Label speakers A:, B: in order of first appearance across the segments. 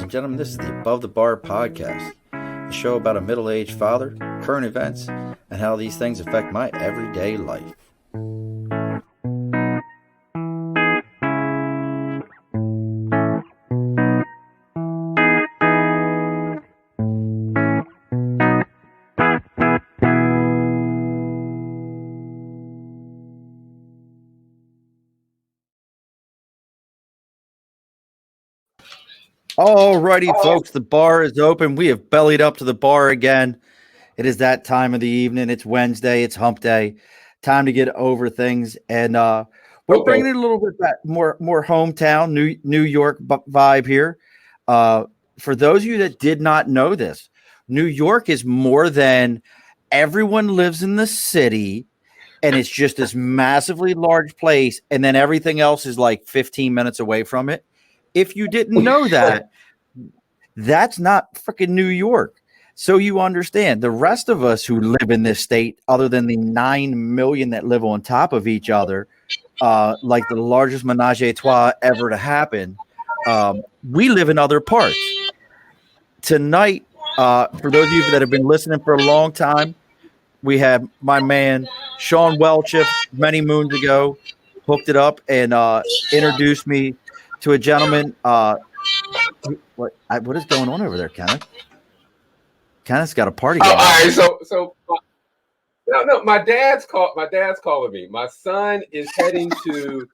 A: and gentlemen, this is the Above the Bar podcast, a show about a middle-aged father, current events, and how these things affect my everyday life. Alrighty, folks, the bar is open. We have bellied up to the bar again. It is that time of the evening. It's Wednesday. It's hump day. Time to get over things. And we're bringing it a little bit back, more hometown, New York vibe here. For those of you that did not know this, New York is more than everyone lives in the city, and it's just this massively large place, and then everything else is like 15 minutes away from it. If you didn't know that, that's not freaking New York. So you understand, the rest of us who live in this state, other than the 9 million that live on top of each other, like the largest menage a trois ever to happen, we live in other parts. Tonight, for those of you that have been listening for a long time, we have my man Sean Welchiff many moons ago hooked it up and introduced me to a gentleman. What is going on over there, Kenneth? Kenneth's got a party going on.
B: All right, so no, my dad's calling me. My son is heading to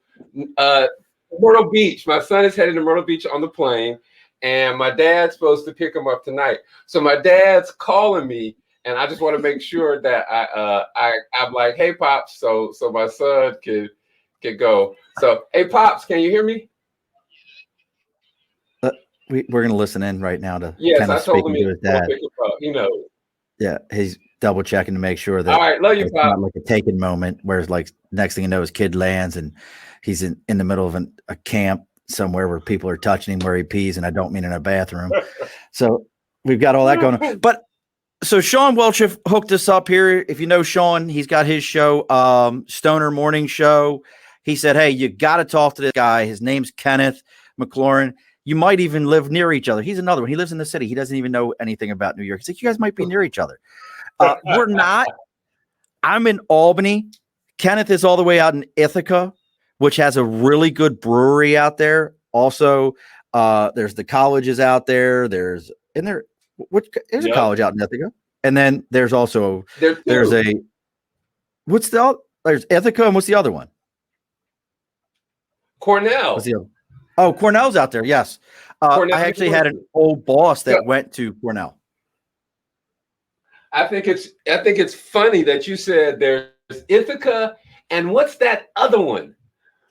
B: Myrtle Beach. My son is heading to Myrtle Beach on the plane, and my dad's supposed to pick him up tonight. So my dad's calling me, and I just want to make sure that I'm like, hey Pops, so my son could go. So hey Pops, can you hear me?
A: We're going to listen in right now to
B: yes,
A: Kenneth
B: I told him
A: to his dad.
B: He knows.
A: Yeah, he's double checking to make sure that
B: all right, love you,
A: it's
B: Pop.
A: not like a taken moment where it's like next thing you know, his kid lands and he's in the middle of a camp somewhere where people are touching him where he pees, and I don't mean in a bathroom. So we've got all that going on. But so Sean Welchiff hooked us up here. If you know Sean, he's got his show, Stoner Morning Show. He said, hey, you got to talk to this guy. His name's Kenneth McLaurin. You might even live near each other. He's another one. He lives in the city. He doesn't even know anything about New York. He's like, you guys might be near each other. We're not. I'm in Albany. Kenneth is all the way out in Ithaca, which has a really good brewery out there. Also, there's the colleges out there. There's a college out in Ithaca. And then there's also there's Ithaca, and what's the other one?
B: Cornell.
A: What's the other? Oh, Cornell's out there. Yes. I actually had an old boss that went to Cornell.
B: I think it's funny that you said there's Ithaca and what's that other one?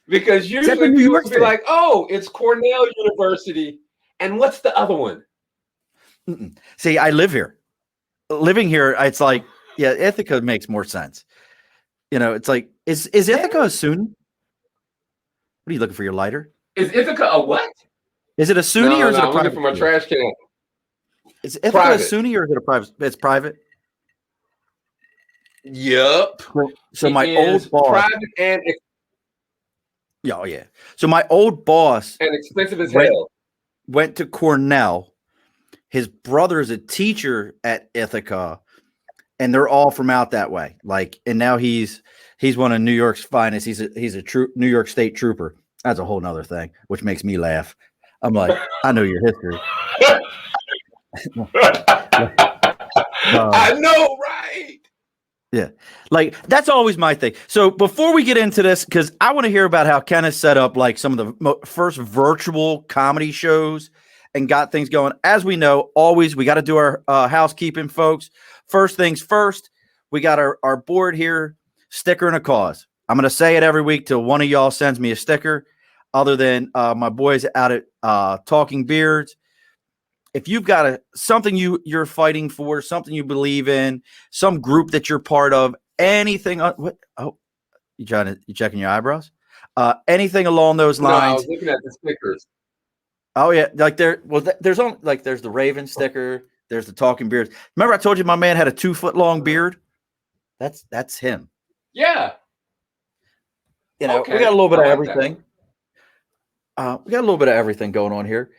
B: Because usually people would be like, oh, it's Cornell University. And what's the other one?
A: See, I live here. Living here, it's like, yeah, Ithaca makes more sense. You know, it's like, is Ithaca a SUNY? What are you looking for, your lighter?
B: Is Ithaca a what?
A: Is it a SUNY or is it a private?
B: I'm looking for my trash can.
A: Is Ithaca a SUNY or is it a private? It's private.
B: Yep.
A: So my old boss.
B: Private and
A: yeah. So my old boss
B: and expensive as hell.
A: Went to Cornell. His brother is a teacher at Ithaca, and they're all from out that way. And now he's one of New York's finest. He's a true New York State trooper. That's a whole nother thing, which makes me laugh. I'm like, I know your history.
B: I know, right?
A: Yeah. That's always my thing. So before we get into this, because I want to hear about how Kenneth set up some of the first virtual comedy shows and got things going. As we know, always, we got to do our housekeeping, folks. First things first, we got our board here, sticker and a cause. I'm going to say it every week till one of y'all sends me a sticker, other than my boys out at Talking Beards. If you've got something you're fighting for, something you believe in, some group that you're part of, anything. What? Oh, you checking your eyebrows? Anything along those lines.
B: No, I was looking at the stickers.
A: Oh yeah, there's only there's the Raven sticker. There's the Talking Beards. Remember I told you my man had a 2-foot long beard? That's him.
B: Yeah.
A: You know, we got a little bit of everything. We got a little bit of everything going on here.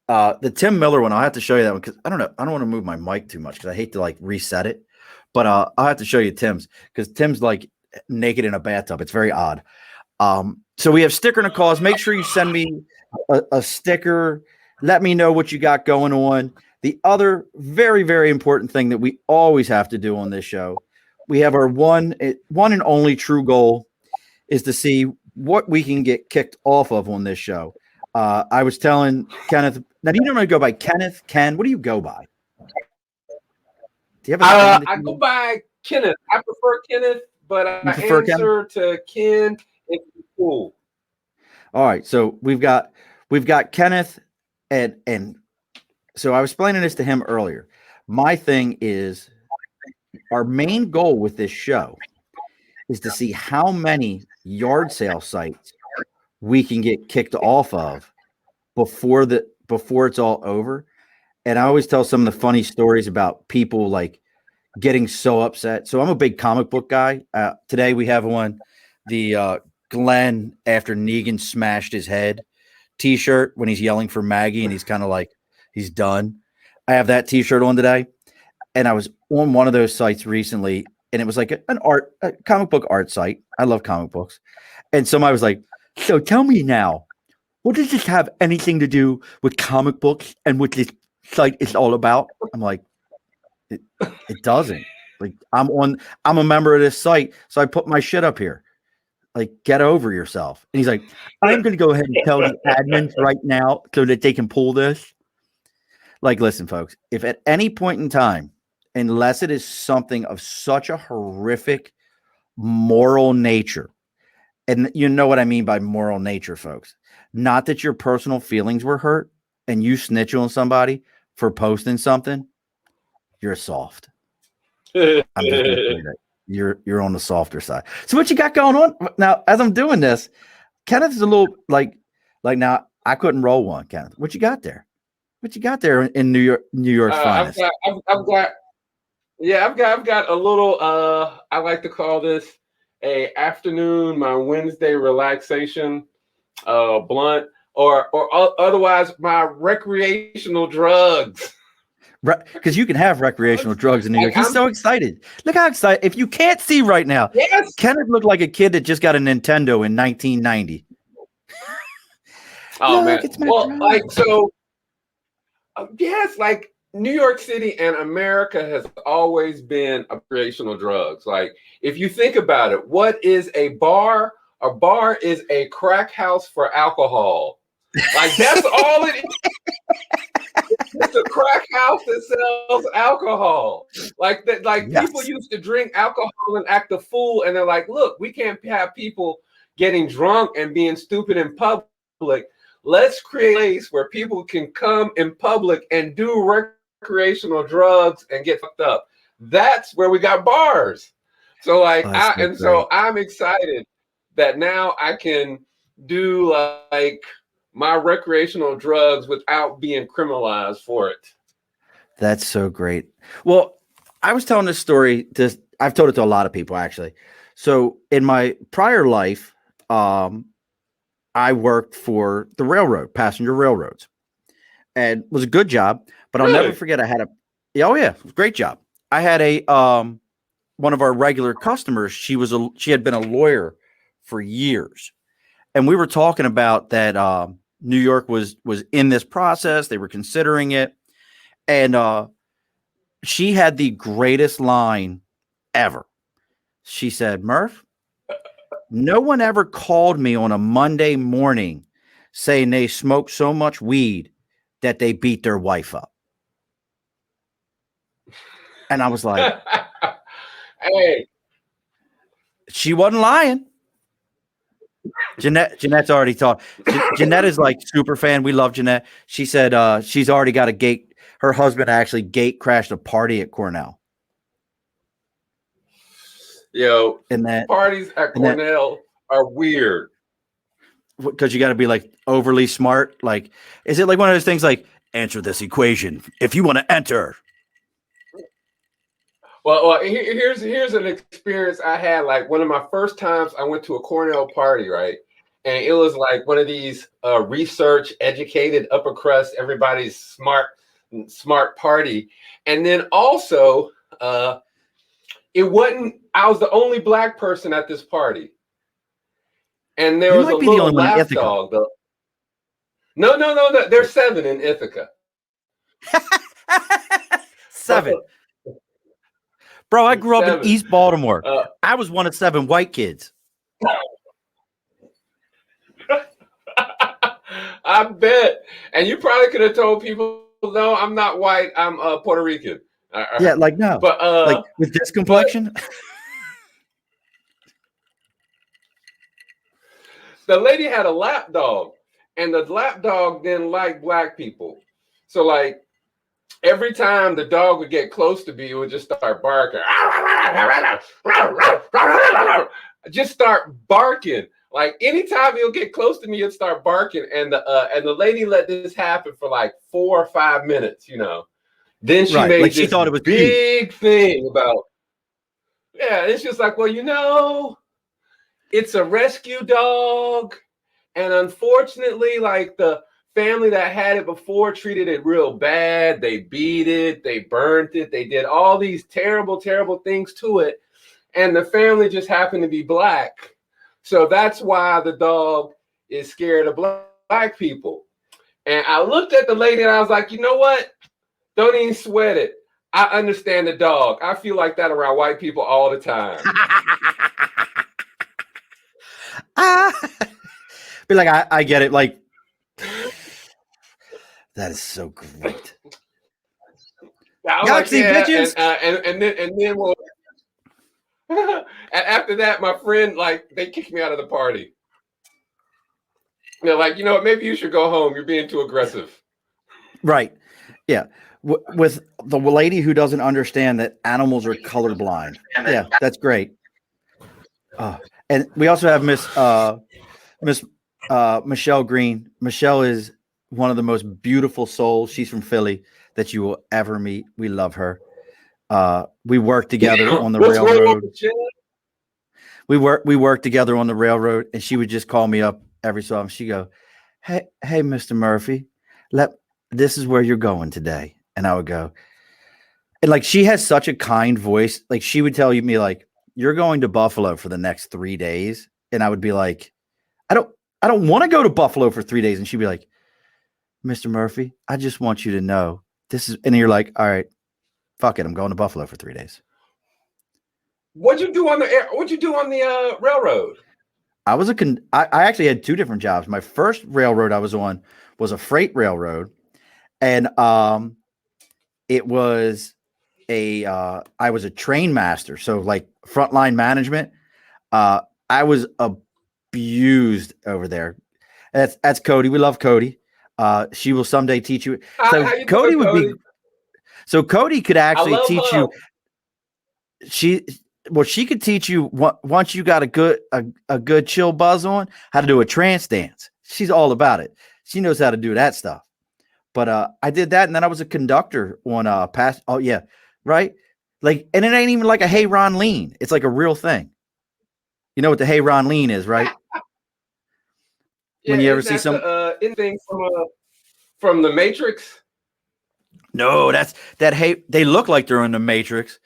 A: The Tim Miller one, I'll have to show you that one because I don't know. I don't want to move my mic too much because I hate to like reset it. But I'll have to show you Tim's because Tim's like naked in a bathtub. It's very odd. So we have sticker and a cause. Make sure you send me a sticker. Let me know what you got going on. The other very, very important thing that we always have to do on this show, we have our one and only true goal is to see what we can get kicked off of on this show. I was telling Kenneth, now do you normally go by Kenneth, Ken? What do you go by? Do you have
B: I go by Kenneth. I prefer Kenneth, but I answer to Ken. It's cool.
A: All right, so we've got Kenneth, and so I was explaining this to him earlier. My thing is, our main goal with this show is to see how many yard sale sites we can get kicked off of before it's all over. And I always tell some of the funny stories about people like getting so upset. So I'm a big comic book guy. Today we have one, the Glenn after Negan smashed his head t-shirt when he's yelling for Maggie and he's kind of like he's done. I have that t-shirt on today. And I was on one of those sites recently and it was like a comic book art site. I love comic books. And somebody was like, so tell me now, what does this have anything to do with comic books and what this site is all about? I'm like, it doesn't. Like I'm a member of this site, so I put my shit up here. Like, get over yourself. And he's like, I'm going to go ahead and tell the admins right now so that they can pull this. Like, listen, folks, if at any point in time, unless it is something of such a horrific moral nature, and you know what I mean by moral nature, folks, not that your personal feelings were hurt and you snitch on somebody for posting something, you're soft. I'm just going to say that. You're on the softer side. So what you got going on now? As I'm doing this, Kenneth is a little like now. I couldn't roll one, Kenneth. What you got there? What you got there in New York's finest?
B: I've got a little. I like to call this a afternoon, my Wednesday relaxation, blunt, or otherwise my recreational drugs.
A: Because you can have recreational drugs in New York. He's so excited. Look how excited. If you can't see right now, yes. Kenneth looked like a kid that just got a Nintendo in 1990.
B: Oh, man. Well, like, so, yes, like New York City and America has always been recreational drugs. Like, if you think about it, what is a bar? A bar is a crack house for alcohol. Like, that's all it is. It's a crack house that sells alcohol. Like that, like yes. People used to drink alcohol and act a fool, and they're like, look, we can't have people getting drunk and being stupid in public. Let's create a place where people can come in public and do recreational drugs and get fucked up. That's where we got bars. So like so I'm excited that now I can do like my recreational drugs without being criminalized for it.
A: That's so great. Well, I was telling this story I've told it to a lot of people actually. So in my prior life, I worked for the railroad, passenger railroads, and it was a good job, but I'll never forget it was a great job. I had one of our regular customers, she had been a lawyer for years. And we were talking about that New York was in this process. They were considering it. And she had the greatest line ever. She said, Murph, no one ever called me on a Monday morning saying they smoked so much weed that they beat their wife up. And I was like,
B: hey,
A: she wasn't lying. Jeanette's already talked. Jeanette is like super fan. We love Jeanette. She said she's already got her husband actually gate crashed a party at Cornell.
B: Yo, parties at Cornell are weird.
A: Because you got to be like overly smart. Like, is it like one of those things like answer this equation if you want to enter?
B: Well, here's an experience I had. Like one of my first times I went to a Cornell party, right? and it was like one of these research educated upper crust, everybody's smart party. And then also it wasn't, I was the only black person at this party, and there was a little lapdog though. No, there's 7 in Ithaca.
A: 7. Bro, I grew up in East Baltimore. I was one of 7 white kids.
B: I bet. And you probably could have told people, no, I'm not white. I'm Puerto Rican.
A: Yeah, like no.
B: But
A: like with this complexion.
B: The lady had a lap dog, and the lap dog didn't like black people. So like every time the dog would get close to me, it would just start barking. Just start barking. Like anytime he'll get close to me, it'd start barking. And the lady let this happen for like 4 or 5 minutes, you know. Then she made
A: she thought it was
B: big thing about, yeah, it's just like, well, you know, it's a rescue dog. And unfortunately, like the family that had it before treated it real bad. They beat it, they burnt it, they did all these terrible, terrible things to it. And the family just happened to be black. So that's why the dog is scared of black people. And I looked at the lady and I was like, you know what? Don't even sweat it. I understand the dog. I feel like that around white people all the time.
A: Be like, I get it. Like, that is so great.
B: Galaxy bitches. And then we'll. And after that, my friend, like, they kicked me out of the party. They're like, you know what? Maybe you should go home. You're being too aggressive.
A: Right. Yeah. With the lady who doesn't understand that animals are colorblind. Yeah, that's great. And we also have Miss Michelle Green. Michelle is one of the most beautiful souls. She's from Philly that you will ever meet. We love her. We work together on the railroad. We work together on the railroad, and she would just call me up every so often. She go, hey, Mr. Murphy, this is where you're going today. And I would go, and like, she has such a kind voice. Like, she would tell me, like, you're going to Buffalo for the next 3 days. And I would be like, I don't want to go to Buffalo for 3 days. And she'd be like, Mr. Murphy, I just want you to know this is, and you're like, all right, fuck it. I'm going to Buffalo for 3 days.
B: What'd you do on the railroad?
A: I actually had 2 different jobs. My first railroad I was on was a freight railroad. And, it was I was a train master. So like frontline management. I was abused over there. That's Cody. We love Cody. She will someday teach you. So
B: how you
A: Cody
B: doing,
A: would
B: Cody?
A: be. So Cody could actually teach you. She could teach you once you got a good chill buzz on, how to do a trance dance. She's all about it. She knows how to do that stuff. But I did that, and then I was a conductor on past. Oh yeah, right. Like, and it ain't even like a Hey Ron lean. It's like a real thing. You know what the Hey Ron lean is, right?
B: Yeah,
A: when you ever see some
B: anything from the Matrix.
A: No, that's that. Hey, they look like they're in the Matrix.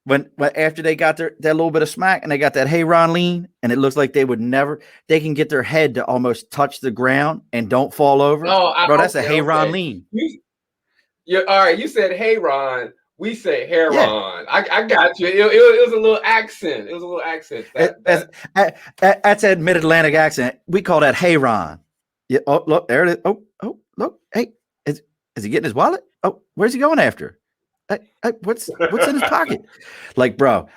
A: When after they got that little bit of smack and they got that Hey Ron lean, and it looks like they can get their head to almost touch the ground and don't fall over.
B: Oh,
A: bro, that's a Hey Ron lean.
B: All right. You said Hey Ron. We say Hey Ron. I got you. It was a little accent. It was a little accent.
A: That's a mid-Atlantic accent. We call that Hey Ron. Yeah. Oh, look, there it is. Oh, look. Hey, is he getting his wallet? Oh, where's he going after? What's in his pocket? Like, bro,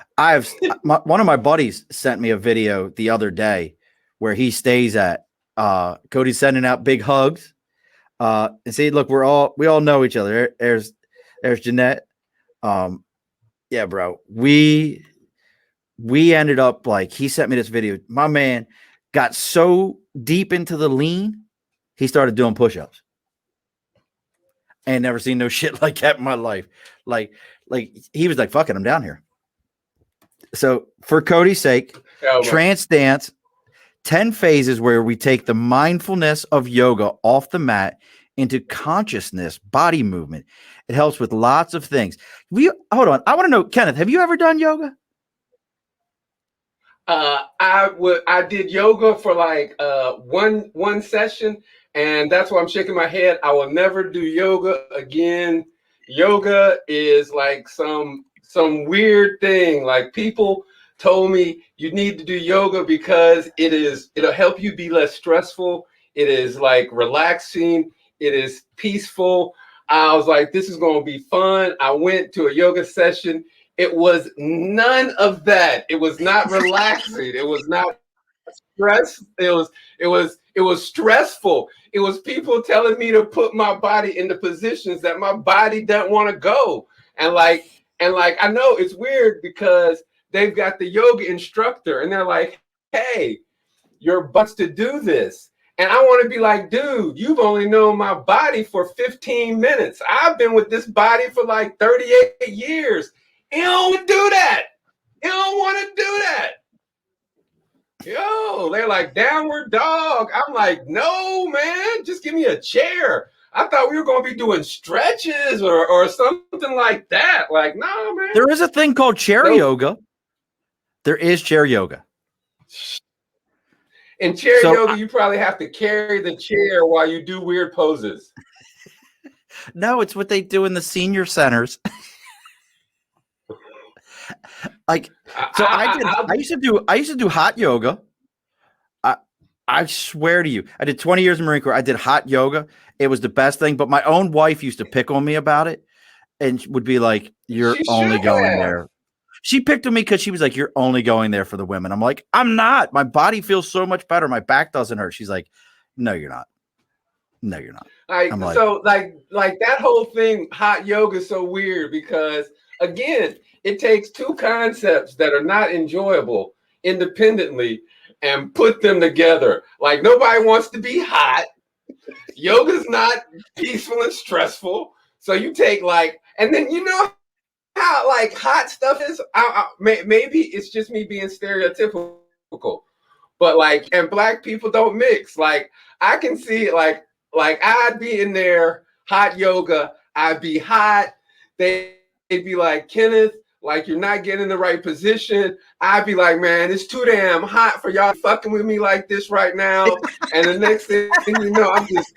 A: one of my buddies sent me a video the other day where he stays at. Cody's sending out big hugs. And see, look, we all know each other. There's Jeanette. Yeah, bro. We ended up like, he sent me this video. My man got so deep into the lean, he started doing push-ups. I ain't never seen no shit like that in my life. Like he was like, fuck it, I'm down here. So for Cody's sake, trance dance 10 phases where we take the mindfulness of yoga off the mat into consciousness, body movement. It helps with lots of things. Hold on. I want to know, Kenneth, have you ever done yoga?
B: I did yoga for like one session, and that's why I'm shaking my head. I will never do yoga again. Yoga is like some weird thing. Like, people told me you need to do yoga because it'll help you be less stressful. It is like relaxing. It is peaceful. I was like, this is going to be fun. I went to a yoga session. It was none of that. It was not relaxing. It was not stress. It was stressful. It was people telling me to put my body into positions that my body doesn't want to go. And like I know it's weird because they've got the yoga instructor and they're like, hey, you're buds to do this. And I want to be like, dude, you've only known my body for 15 minutes. I've been with this body for like 38 years. You don't do that. You don't want to do that. Yo, they're like, downward dog. I'm like, no, man, just give me a chair. I thought we were going to be doing stretches or something like that. Like, no, man.
A: There is a thing called chair yoga. There is chair yoga.
B: In chair yoga, you probably have to carry the chair while you do weird poses.
A: No, it's what they do in the senior centers. Like, so I used to do hot yoga. I swear to you, I did 20 years in Marine Corps. I did hot yoga. It was the best thing. But my own wife used to pick on me about it and would be like, you're only going there. She picked on me because she was like, you're only going there for the women. I'm like, I'm not. My body feels so much better. My back doesn't hurt. She's like, no, you're not. No, you're not.
B: So that whole thing, hot yoga, is so weird because, again, it takes two concepts that are not enjoyable independently and put them together. Like, nobody wants to be hot. Yoga's not peaceful and stressful. So you take and then you know how hot stuff is. Maybe it's just me being stereotypical, but and Black people don't mix. Like, I can see it. Like I'd be in there, hot yoga. I'd be hot. They'd be like, Kenneth, you're not getting in the right position. I'd be like, man, it's too damn hot for y'all fucking with me like this right now. And the next thing you know, I'm just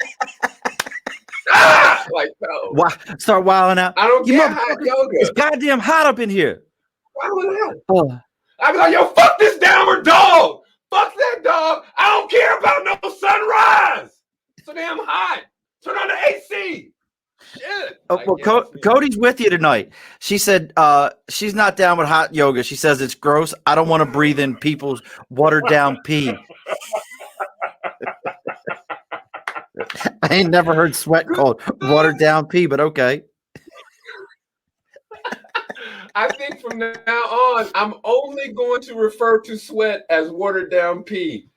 B: no.
A: Start wilding out.
B: I don't get hot yoga.
A: It's goddamn hot up in here.
B: I'd be like, yo, fuck this downward dog. Fuck that dog. I don't care about no sunrise. It's so damn hot. Turn on the AC. Shit.
A: Cody's with you tonight. She said she's not down with hot yoga. She says it's gross. I don't want to breathe in people's watered down pee. I ain't never heard sweat called watered down pee, but okay.
B: I think from now on, I'm only going to refer to sweat as watered down pee.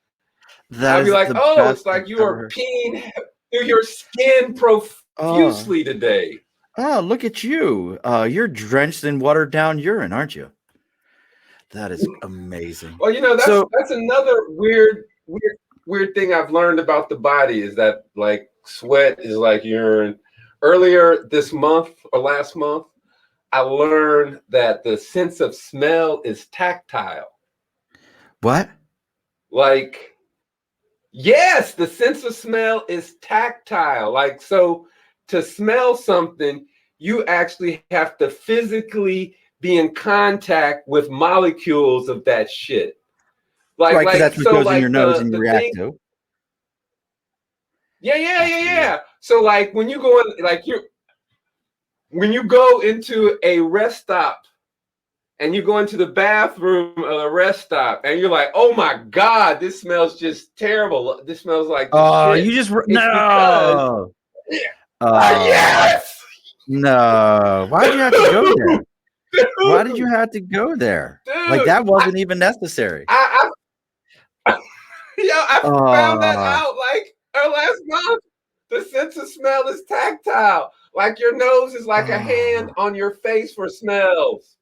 B: I'll be like, oh, it's like you are peeing through your skin profusely today.
A: Oh, look at you. You're drenched in watered down urine, aren't you? That is amazing.
B: Well, that's another weird thing I've learned about the body is that sweat is like urine. Earlier this month or last month, I learned that the sense of smell is tactile.
A: What?
B: Yes, the sense of smell is tactile. So to smell something, you actually have to physically be in contact with molecules of that shit.
A: Right, because that's what goes in your nose and you react to.
B: Yeah. So when you go in, when you go into a rest stop and you go into the bathroom of a rest stop and you're like, oh my God, this smells just terrible. This smells like shit.
A: You just no.
B: Yes.
A: No. Why did you have to go there? Why did you have to go there?
B: Dude,
A: that wasn't even necessary.
B: I found that out last month. The sense of smell is tactile. Your nose is like a hand on your face for smells.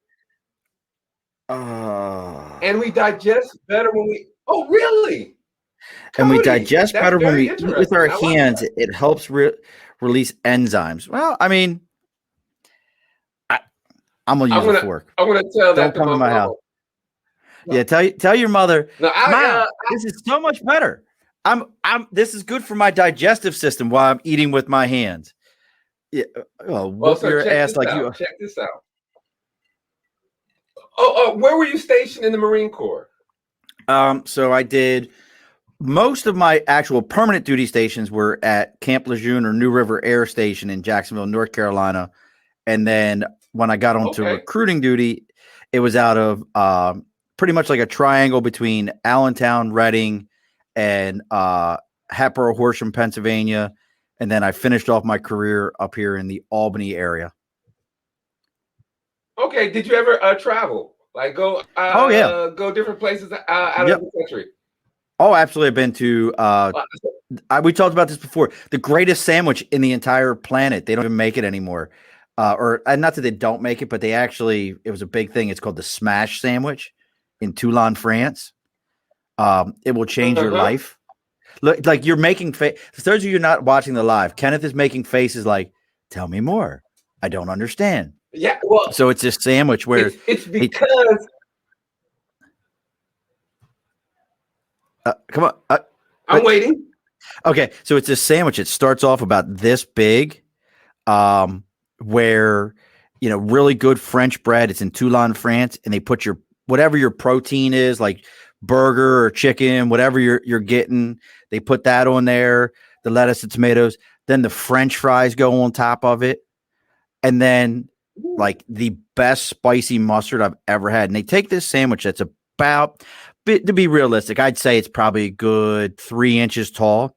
B: And we digest better when we. Oh, really?
A: And we
B: Cody,
A: digest
B: that's
A: better when
B: very
A: we eat with
B: interesting.
A: our
B: I like
A: hands.
B: that.
A: It helps release enzymes. Well, I mean, I, I'm gonna use a fork.
B: I'm gonna tell that
A: Don't
B: to
A: come to
B: my
A: my house.
B: mama.
A: Yeah, tell your mother,
B: No,
A: Mom, this is so much better. This is good for my digestive system while I'm eating with my hands. Yeah,
B: well,
A: whoop
B: so
A: your
B: check
A: ass
B: this
A: like
B: out.
A: you.
B: Check this out. Where were you stationed in the Marine Corps?
A: So I did most of my actual permanent duty stations were at Camp Lejeune or New River Air Station in Jacksonville, North Carolina. And then when I got onto
B: Okay.
A: recruiting duty, it was out of pretty much like a triangle between Allentown, Reading, and Hatboro, Horsham, Pennsylvania. And then I finished off my career up here in the Albany area.
B: Okay. Did you ever travel? Like go
A: Oh, yeah.
B: go different places out
A: Yep.
B: of the country?
A: Oh, absolutely. I've been to we talked about this before. The greatest sandwich in the entire planet. They don't even make it anymore. Or not that they don't make it, but it was a big thing. It's called the smash sandwich in Toulon, France. It will change your life. Look, like you're making face. For those of you not watching the live, Kenneth is making faces like, tell me more. I don't understand.
B: Yeah. Well,
A: so it's this sandwich where
B: it's because
A: come on.
B: I'm waiting.
A: Okay, so it's a sandwich. It starts off about this big, where really good French bread. It's in Toulon, France, and they put your whatever your protein is, like burger or chicken, whatever you're getting. They put that on there. The lettuce and tomatoes. Then the French fries go on top of it, and then like the best spicy mustard I've ever had. And they take this sandwich that's about, to be realistic, I'd say it's probably a good 3 inches tall.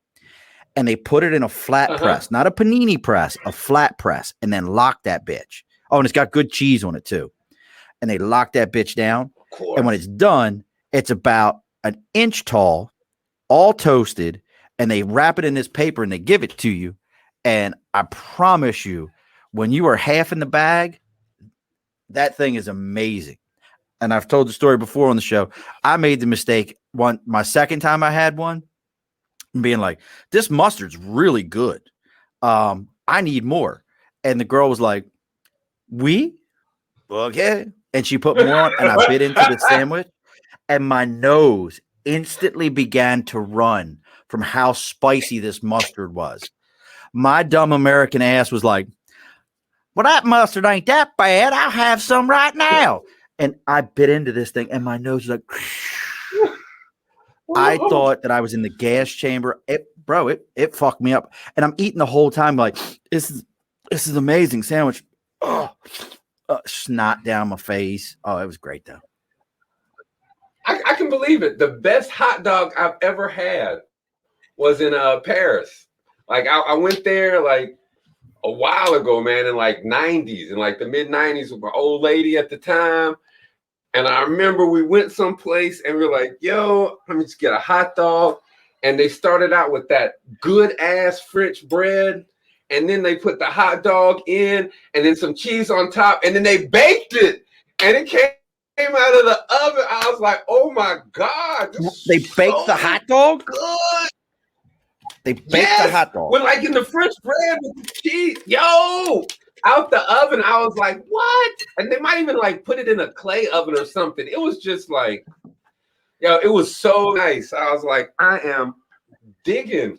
A: And they put it in a flat press, not a panini press, a flat press, and then lock that bitch. Oh, and it's got good cheese on it too. And they lock that bitch down. And when it's done, it's about an inch tall, all toasted, and they wrap it in this paper and they give it to you. And I promise you, when you are half in the bag, that thing is amazing. And I've told the story before on the show. I made the mistake my second time I had one, being like, this mustard's really good. I need more. And the girl was like, okay. And she put more on, and I bit into the sandwich, and my nose instantly began to run from how spicy this mustard was. My dumb American ass was like, well, that mustard ain't that bad. I'll have some right now. And I bit into this thing, and my nose was like, I thought that I was in the gas chamber. It fucked me up. And I'm eating the whole time like, this is amazing sandwich. Snot down my face. Oh, it was great though.
B: I can believe it. The best hot dog I've ever had was in Paris. Like I went there like a while ago, man, in like 90s, in like the mid 90s with my old lady at the time. And I remember we went someplace and we were like, yo, let me just get a hot dog. And they started out with that good ass French bread. And then they put the hot dog in and then some cheese on top. And then they baked it. And it came out of the oven. I was like, oh my God.
A: They baked the hot dog?
B: Good.
A: They baked the hot dog.
B: With like in the French bread with the cheese. Yo. Out the oven, I was like, what? And they might even like put it in a clay oven or something. It was just like, it was so nice. I was like, I'm digging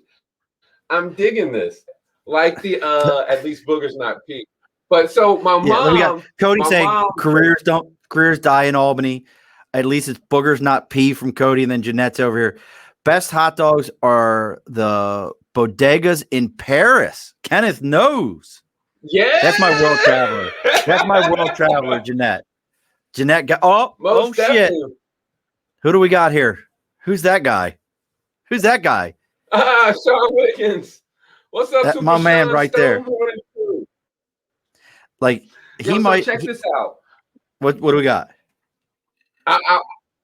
B: this. Like the at least boogers not pee. But so my mom,
A: Cody saying careers die in Albany. At least it's boogers not pee from Cody, and then Jeanette's over here. Best hot dogs are the bodegas in Paris. Kenneth knows.
B: Yeah,
A: that's my world traveler. That's my world traveler, Jeanette. Jeanette got shit. Who do we got here? Who's that guy?
B: Sean Wiggins. What's up,
A: Super my man Sean right there? Like he might
B: check this out.
A: What do we got?
B: I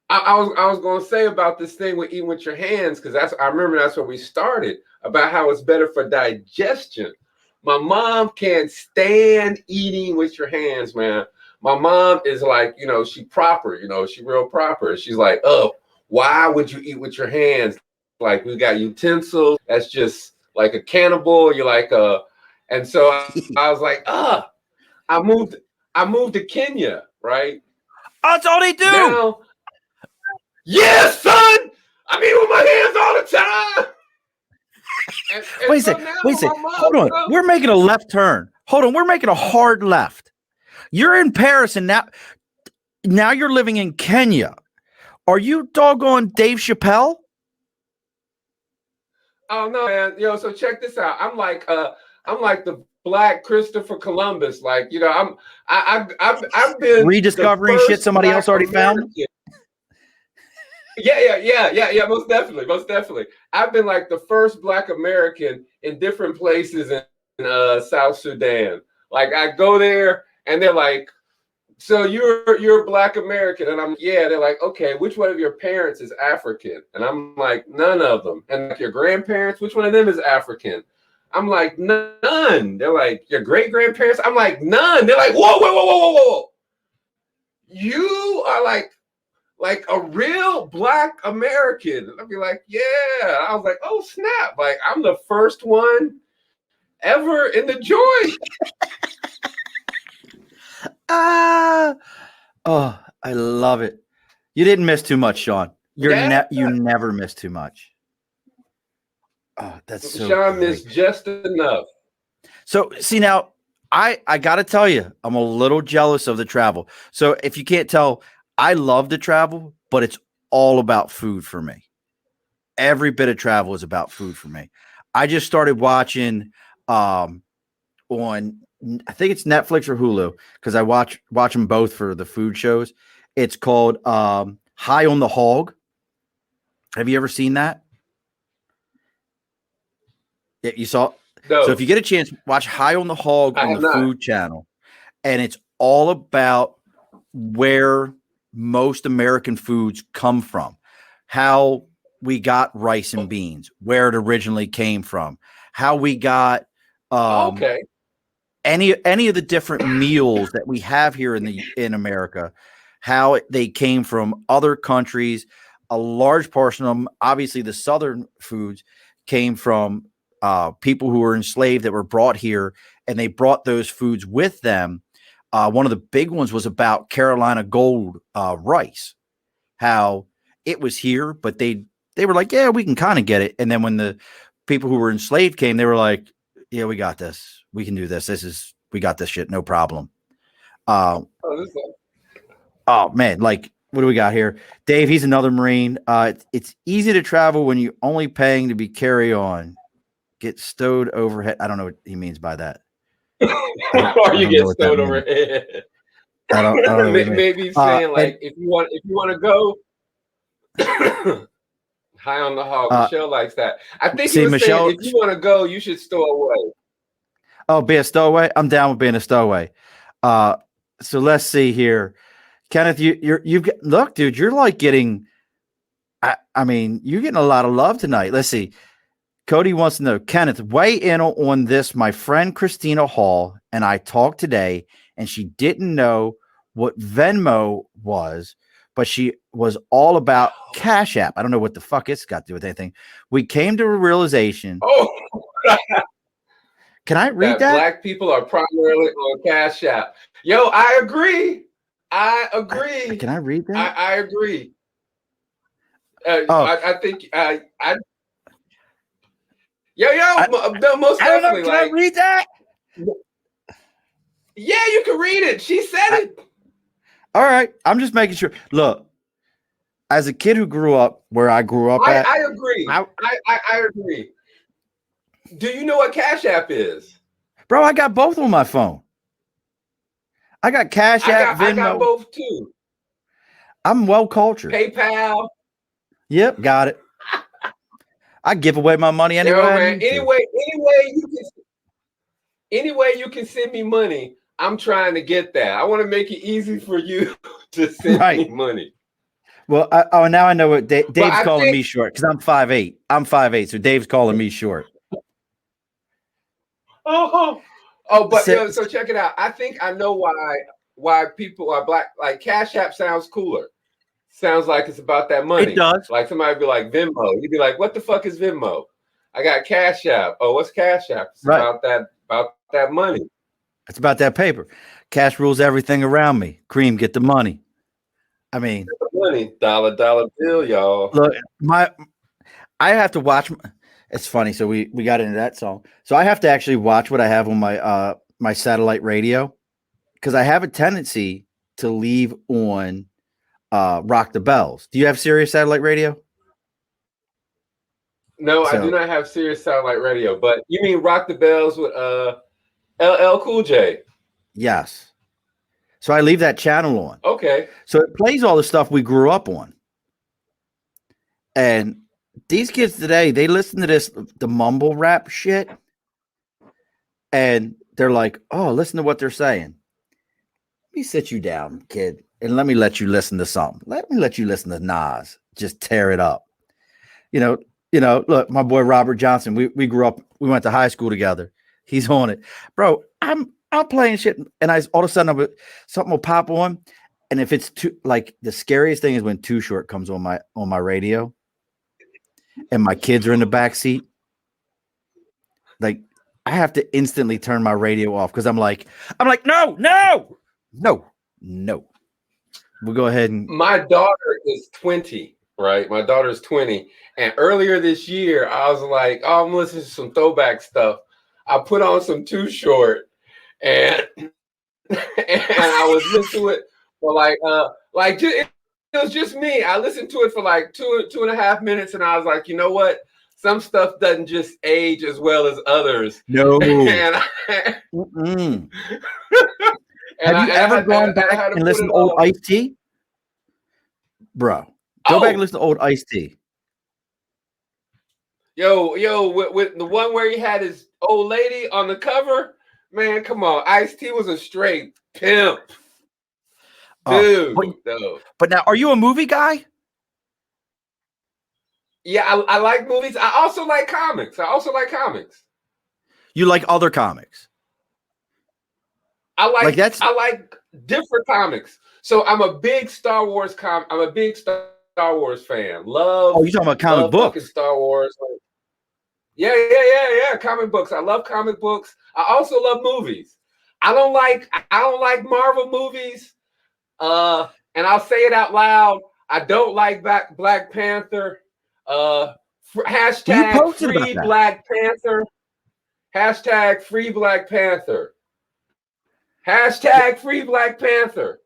B: was gonna say about this thing with eating with your hands, because I remember that's where we started, about how it's better for digestion. My mom can't stand eating with your hands, man. My mom is like, she proper, she real proper. She's like, oh, why would you eat with your hands? like we got utensils. That's just like a cannibal. You're like and so I was like, I moved to Kenya, right?
A: Oh, that's all they do.
B: Now, yes, son. I mean, with my hands all the time. And
A: Wait a
B: so
A: second.
B: now
A: Wait a
B: my
A: second.
B: mom,
A: Hold on. We're making a left turn. Hold on. We're making a hard left. You're in Paris, and now you're living in Kenya. Are you doggone Dave Chappelle?
B: Oh no, man. Yo, so check this out. I'm like the Black Christopher Columbus. Like, you know, I've been
A: rediscovering shit somebody else already found.
B: Yeah. Most definitely. I've been like the first Black American in different places in South Sudan. Like, I go there and they're like, so you're Black American, and I'm like, yeah. They're like, okay, which one of your parents is African? And I'm like, none of them. And like, your grandparents, which one of them is African? I'm like, none. They're like, your great grandparents? I'm like, none. They're like, whoa. You are like a real Black American. And I'd be like, yeah. I was like, oh snap! Like, I'm the first one ever in the joint.
A: Oh, I love it. You didn't miss too much, Sean. You never miss too much. Oh, that's so
B: Sean
A: great.
B: missed just enough.
A: So see, now I gotta tell you, I'm a little jealous of the travel. So if you can't tell, I love to travel, but it's all about food for me. Every bit of travel is about food for me. I just started watching on, I think it's Netflix or Hulu, because I watch them both for the food shows. It's called High on the Hog. Have you ever seen that? Yeah, you saw.
B: No.
A: So if you get a chance, watch High on the Hog on the Food Channel, and it's all about where most American foods come from, how we got rice and beans, where it originally came from, how we got any of the different meals that we have here in America, how they came from other countries. A large portion of them, obviously the Southern foods, came from people who were enslaved that were brought here, and they brought those foods with them. One of the big ones was about Carolina Gold rice, how it was here, but they were like, yeah, we can kind of get it. And then when the people who were enslaved came, they were like, yeah, we got this. We can do this. We got this shit. No problem. Oh man. Like, what do we got here? Dave, he's another Marine. It's easy to travel when you're only paying to be carry on. Get stowed overhead. I don't know what he means by that.
B: Or you get stowed overhead.
A: I don't know
B: maybe he's saying like, if you want to go high on the hog. Michelle likes that. I think he was Michelle, saying if you want to go, you should stow away.
A: Oh, be a stowaway? I'm down with being a stowaway. So let's see here. Kenneth, you've look, dude, you're like getting I mean, you're getting a lot of love tonight. Let's see. Cody wants to know, Kenneth, weigh in on this. My friend Christina Hall and I talked today, and she didn't know what Venmo was, but she was all about Cash App. I don't know what the fuck it's got to do with anything. We came to a realization.
B: Oh,
A: can I read that?
B: Black people are primarily on Cash App. Yo, I agree.
A: Can I read that?
B: I agree. I think most
A: I don't know.
B: definitely.
A: Can I read that?
B: Yeah, you can read it. She said it.
A: All right. I'm just making sure. Look, as a kid who grew up where I grew up at.
B: I agree. I agree. Do you know what Cash App is?
A: Bro, I got both on my phone. I got Cash App, Venmo. I got
B: both too.
A: I'm well cultured.
B: PayPal.
A: Yep, got it. I give away my money anyway.
B: Yo, man, any way you can send me money, I'm trying to get that. I want to make it easy for you to send me money.
A: Well, now I know what Dave's calling me short, because I'm 5'8". I'm 5'8", so Dave's calling me short.
B: So check it out. I think I know why people are black. Like Cash App sounds cooler. sounds like it's about that money.
A: It does.
B: Like somebody be like Venmo. You'd be like, what the fuck is Venmo? I got Cash App. Oh, what's Cash App? It's
A: Right.
B: about that money.
A: It's about that paper. Cash rules everything around me. Cream, get the money. I mean,
B: The money, dollar bill, y'all.
A: look, I have to watch. It's funny. So we got into that song. So I have to actually watch what I have on my my satellite radio, because I have a tendency to leave on Rock the Bells. Do you have Sirius satellite radio?
B: No, I do not have Sirius satellite radio. But you mean Rock the Bells with LL Cool J?
A: Yes. So I leave that channel on.
B: Okay.
A: So it plays all the stuff we grew up on. And these kids today, they listen to the mumble rap shit, and they're like, oh, listen to what they're saying. Let me sit you down, kid, and let me let you listen to something. Let me let you listen to Nas. Just tear it up. You know, look, my boy Robert Johnson, we grew up, we went to high school together. He's on it. Bro, I'm playing shit, and all of a sudden something will pop on. And if it's too, like, the scariest thing is when Too Short comes on my radio, and my kids are in the back seat. Like, I have to instantly turn my radio off, because I'm like, no. We'll go ahead and.
B: My daughter is 20, right? My daughter's 20. And earlier this year, I was like, oh, I'm listening to some throwback stuff. I put on some Too Short, and I was listening to it for it was just me. I listened to it for like 2.5 minutes, and I was like, you know what? Some stuff doesn't just age as well as others.
A: No.
B: And
A: Have you ever gone back and listened to old Ice-T? Bro, go back and listen to old Ice-T.
B: Yo, with the one where he had his old lady on the cover, man, come on. Ice-T was a straight pimp. Dude.
A: But now, are you a movie guy?
B: Yeah, I like movies. I also like comics.
A: You like other comics?
B: I like different comics. So I'm a big Star Wars fan. Love.
A: Oh, you talking about comic books?
B: Star Wars. Yeah. Comic books. I love comic books. I also love movies. I don't like Marvel movies. And I'll say it out loud. I don't like Black Panther. Hashtag free Black Panther. Hashtag free Black Panther. Hashtag free Black Panther.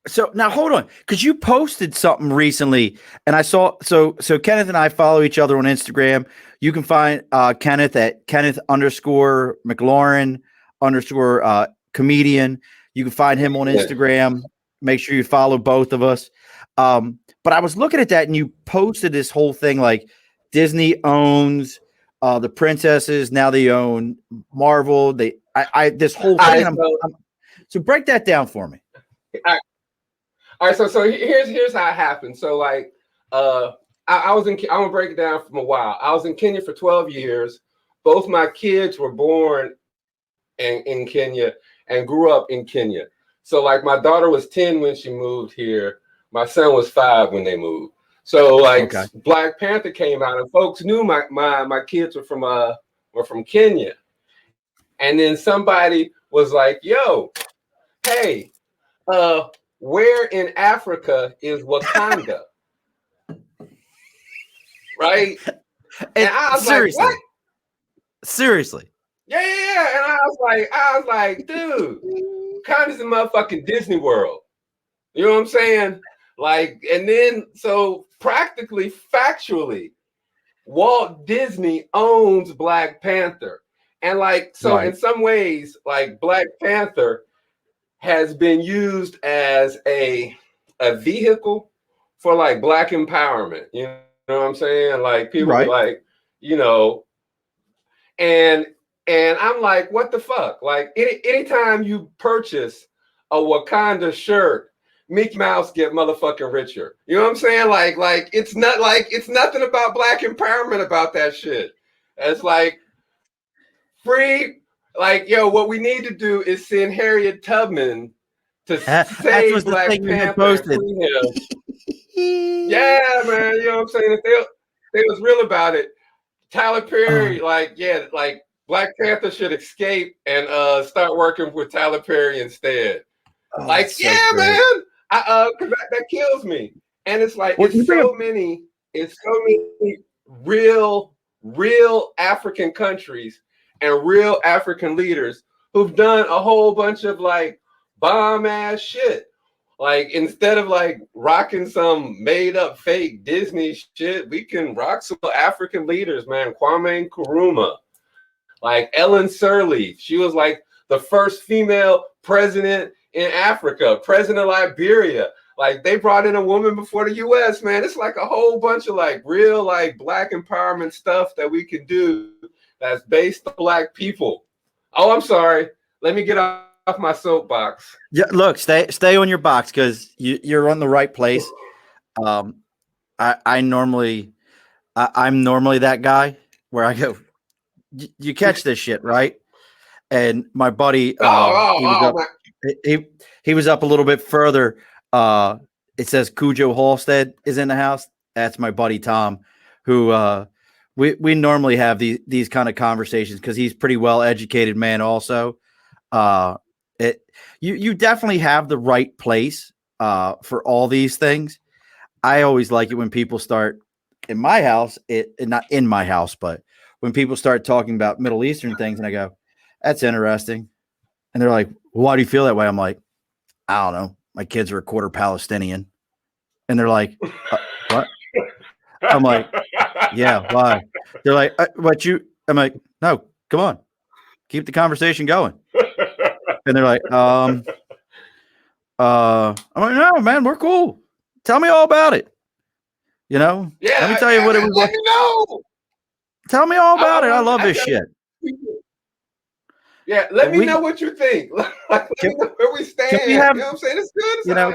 A: So now hold on, because you posted something recently, and I saw. So Kenneth and I follow each other on Instagram. You can find Kenneth at Kenneth_McLaurin_comedian. You can find him on Instagram. Make sure you follow both of us. But I was looking at that, and you posted this whole thing like Disney owns the princesses. Now they own Marvel. This whole thing. So break that down for me.
B: All right, so here's how it happened. So like, I was in. I'm gonna break it down from a while. I was in Kenya for 12 years. Both my kids were born in Kenya and grew up in Kenya. So like, my daughter was 10 when she moved here. My son was 5 when they moved. So like, Black Panther came out, and folks knew my kids were from Kenya. And then somebody was like, "Yo, hey, where in Africa is Wakanda?" Right? And I was
A: seriously,
B: like, "What?"
A: Seriously.
B: Yeah. And I was like, dude, Wakanda's in motherfucking Disney World. You know what I'm saying? Like, and then so practically, factually, Walt Disney owns Black Panther. And like, so in some ways, like, Black Panther has been used as a vehicle for like Black empowerment. You know what I'm saying? Like, people be like, you know, and I'm like, what the fuck? Like, anytime you purchase a Wakanda shirt, Mickey Mouse get motherfucking richer. You know what I'm saying? Like it's nothing about Black empowerment about that shit. It's like free. Like, yo, what we need to do is send Harriet Tubman to save Black Panther and free him. Yeah, man. You know what I'm saying? If they was real about it. Tyler Perry, like Black Panther should escape and start working with Tyler Perry instead. Like,
A: so
B: yeah,
A: great.
B: man. Cause that kills me. And it's like it's so many real African countries and real African leaders who've done a whole bunch of like bomb ass shit. Like instead of like rocking some made up fake Disney shit, we can rock some African leaders, man. Kwame Nkrumah, like Ellen Sirleaf. She was like the first female president in Africa, president of Liberia. Like they brought in a woman before the US, man. It's like a whole bunch of like real like Black empowerment stuff that we can do that's based on Black people. Oh, I'm sorry. Let me get off my soapbox.
A: Yeah, look, stay on your box because you're on the right place. I'm normally that guy where I go, you catch this shit, right? And my buddy, he was up a little bit further. It says Cujo Halstead is in the house. That's my buddy Tom, who we normally have these kind of conversations because he's pretty well educated man. Also, you definitely have the right place for all these things. I always like it when people start in my house, not in my house, but when people start talking about Middle Eastern things, and I go, "That's interesting," and they're like, "Why do you feel that way?" I'm like, "I don't know. My kids are a quarter Palestinian," and they're like, "What?" I'm like, "Yeah, why?" They're like, "What you?" I'm like, "No, come on, keep the conversation going." And they're like, I'm like, "No, man, we're cool. Tell me all about it. You know,
B: yeah,
A: let me tell you what it was
B: let
A: like.
B: Me know.
A: Tell me all about it. I love this shit."
B: Yeah, let me know what you think. Let me know where we stand. You know what I'm saying? It's good.
A: You know,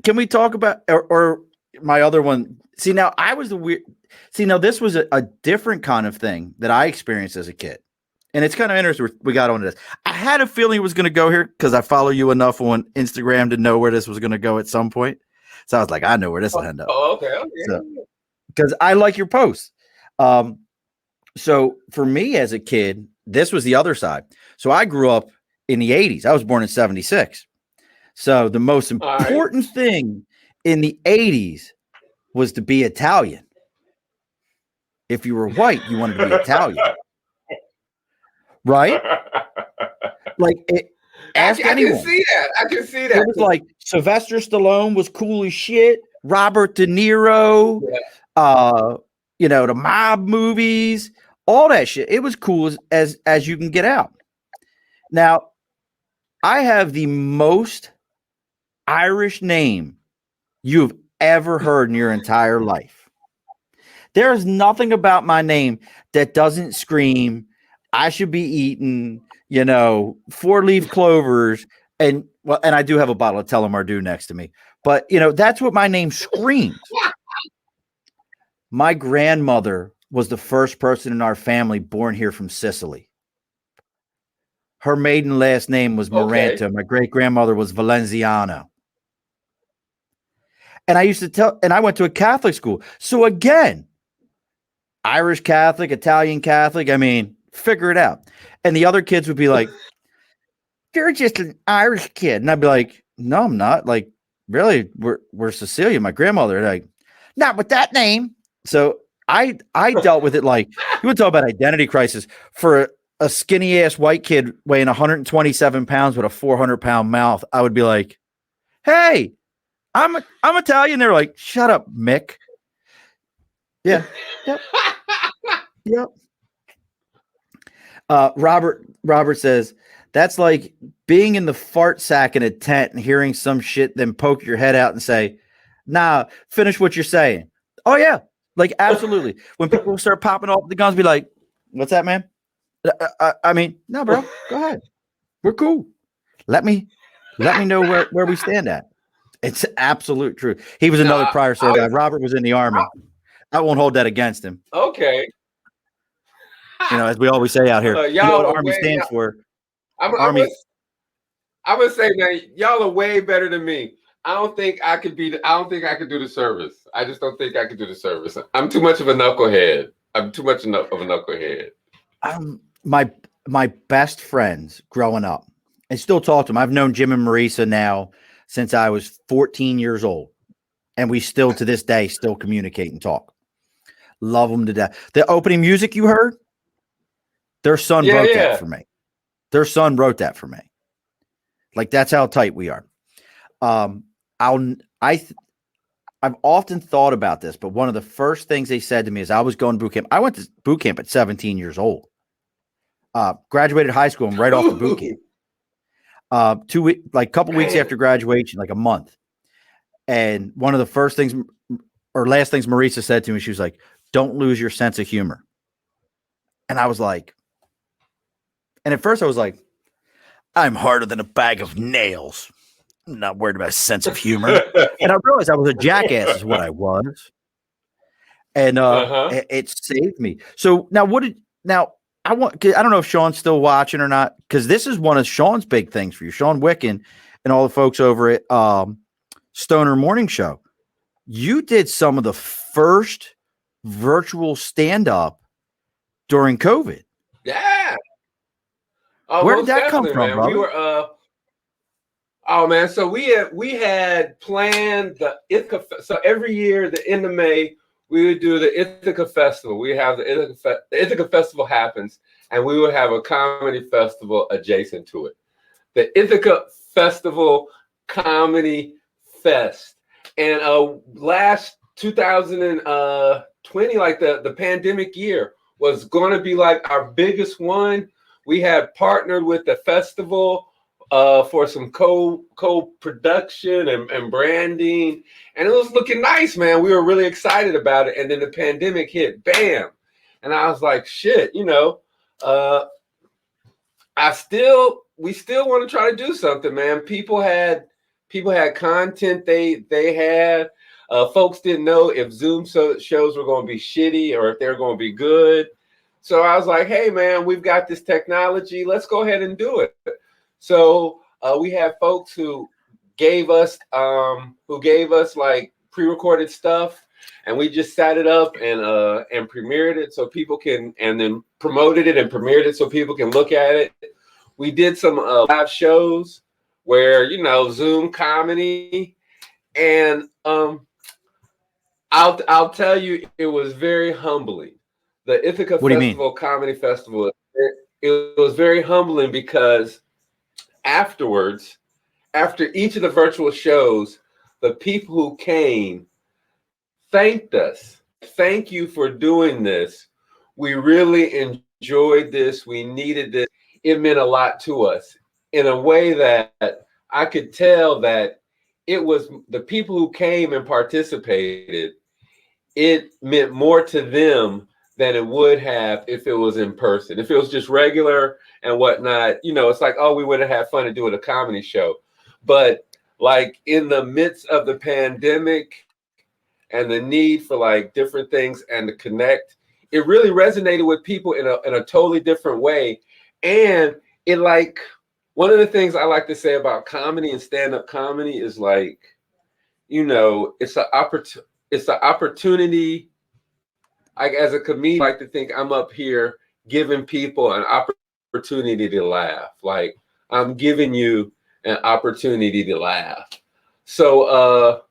A: can we talk about or my other one? See, now I was the weird. See, now this was a different kind of thing that I experienced as a kid. And it's kind of interesting we got onto this. I had a feeling it was going to go here because I follow you enough on Instagram to know where this was going to go at some point. So I was like, I know where this will end up.
B: Oh, okay.
A: Because I like your posts. So for me as a kid, this was the other side. So I grew up in the 80s. I was born in 76. So the most important thing in the 80s was to be Italian. If you were white, you wanted to be Italian. Right? Like ask anyone.
B: I can see that.
A: It was like Sylvester Stallone was cool as shit. Robert De Niro, the mob movies, all that shit. It was cool as you can get out. Now, I have the most Irish name you've ever heard in your entire life. There is nothing about my name that doesn't scream, I should be eating, 4-leaf clovers. And I do have a bottle of Telemardu next to me. But, that's what my name screams. My grandmother was the first person in our family born here from Sicily. Her maiden last name was Maranta. Okay. My great-grandmother was Valenziano. And I went to a Catholic school. So again, Irish Catholic, Italian Catholic, figure it out. And the other kids would be like, "You're just an Irish kid." And I'd be like, "No, I'm not. Like, really, we're Sicilian." My grandmother, like, "Not with that name." So I dealt with it like, you would talk about identity crisis for a skinny ass white kid weighing 127 pounds with a 400-pound mouth. I would be like, "Hey, I'm Italian." They're like, "Shut up, Mick." Yeah. Yep. Robert says, that's like being in the fart sack in a tent and hearing some shit, then poke your head out and say, "Nah, finish what you're saying." Oh yeah. Like, absolutely. When people start popping off the guns, be like, "What's that, man?" No, bro, go ahead. We're cool. Let me know where we stand at. It's absolute truth. He was another prior service guy. Robert was in the Army. I won't hold that against him.
B: Okay.
A: As we always say out here, what Army stands for.
B: I would say, man, y'all are way better than me. I don't think I could do the service. I just don't think I could do the service. I'm too much of a knucklehead. I'm too much of a knucklehead.
A: My best friends growing up, and still talk to them. I've known Jim and Marisa now since I was 14 years old, and we still to this day still communicate and talk. Love them to death. The opening music you heard, their son wrote that for me. Their son wrote that for me. Like, that's how tight we are. I've often thought about this, but one of the first things they said to me is I was going to boot camp. I went to boot camp at 17 years old. Graduated high school and right off the boot camp. 2 weeks, like a couple weeks after graduation, like a month. And one of the first things or last things Marisa said to me, she was like, "Don't lose your sense of humor." And I was like, and at first I was like, I'm harder than a bag of nails. I'm not worried about a sense of humor. And I realized I was a jackass is what I was. And it saved me. So now I don't know if Sean's still watching or not, because this is one of Sean's big things for you, Sean Wicken and all the folks over at Stoner Morning Show. You did some of the first virtual stand-up during COVID.
B: Yeah.
A: Where did that come from,
B: man?
A: brother?
B: We were oh man, so we had planned the Ithaca. So every year, the end of May, we would do the Ithaca Festival. We have the Ithaca Festival happens, and we would have a comedy festival adjacent to it. The Ithaca Festival Comedy Fest. And last 2020, like the pandemic year, was going to be like our biggest one. We had partnered with the festival for some co-production and branding, and it was looking nice, man. We were really excited about it, and then the pandemic hit, bam, and I was like, shit, we still want to try to do something, man. People had content they had. Folks didn't know if Zoom shows were going to be shitty or if they're going to be good. So I was like, hey, man, we've got this technology. Let's go ahead and do it. So we had folks who gave us like pre-recorded stuff, and we just set it up and premiered it so people can, and then promoted it and premiered it so people can look at it. We did some live shows where, Zoom comedy, and I'll tell you, it was very humbling. The Ithaca Festival Comedy Festival, it was very humbling because afterwards, after each of the virtual shows, the people who came thanked us. Thank you for doing this. We really enjoyed this. We needed this. It meant a lot to us in a way that I could tell that it was the people who came and participated. It meant more to them than it would have if it was in person. If it was just regular and whatnot, it's like, oh, we would have had fun to do a comedy show. But like in the midst of the pandemic and the need for like different things and to connect, it really resonated with people in a totally different way. And it, like, one of the things I like to say about comedy and stand-up comedy is like, it's an opportunity. As a comedian, I like to think I'm up here giving people an opportunity to laugh. Like, I'm giving you an opportunity to laugh. So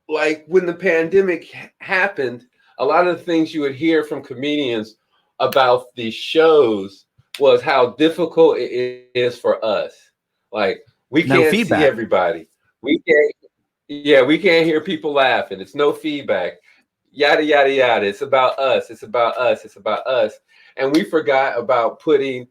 B: like when the pandemic happened, a lot of the things you would hear from comedians about these shows was how difficult it is for us. Like, we can't see everybody. We can't hear people laughing. It's no feedback. Yada, yada, yada. It's about us. It's about us. It's about us. And we forgot about putting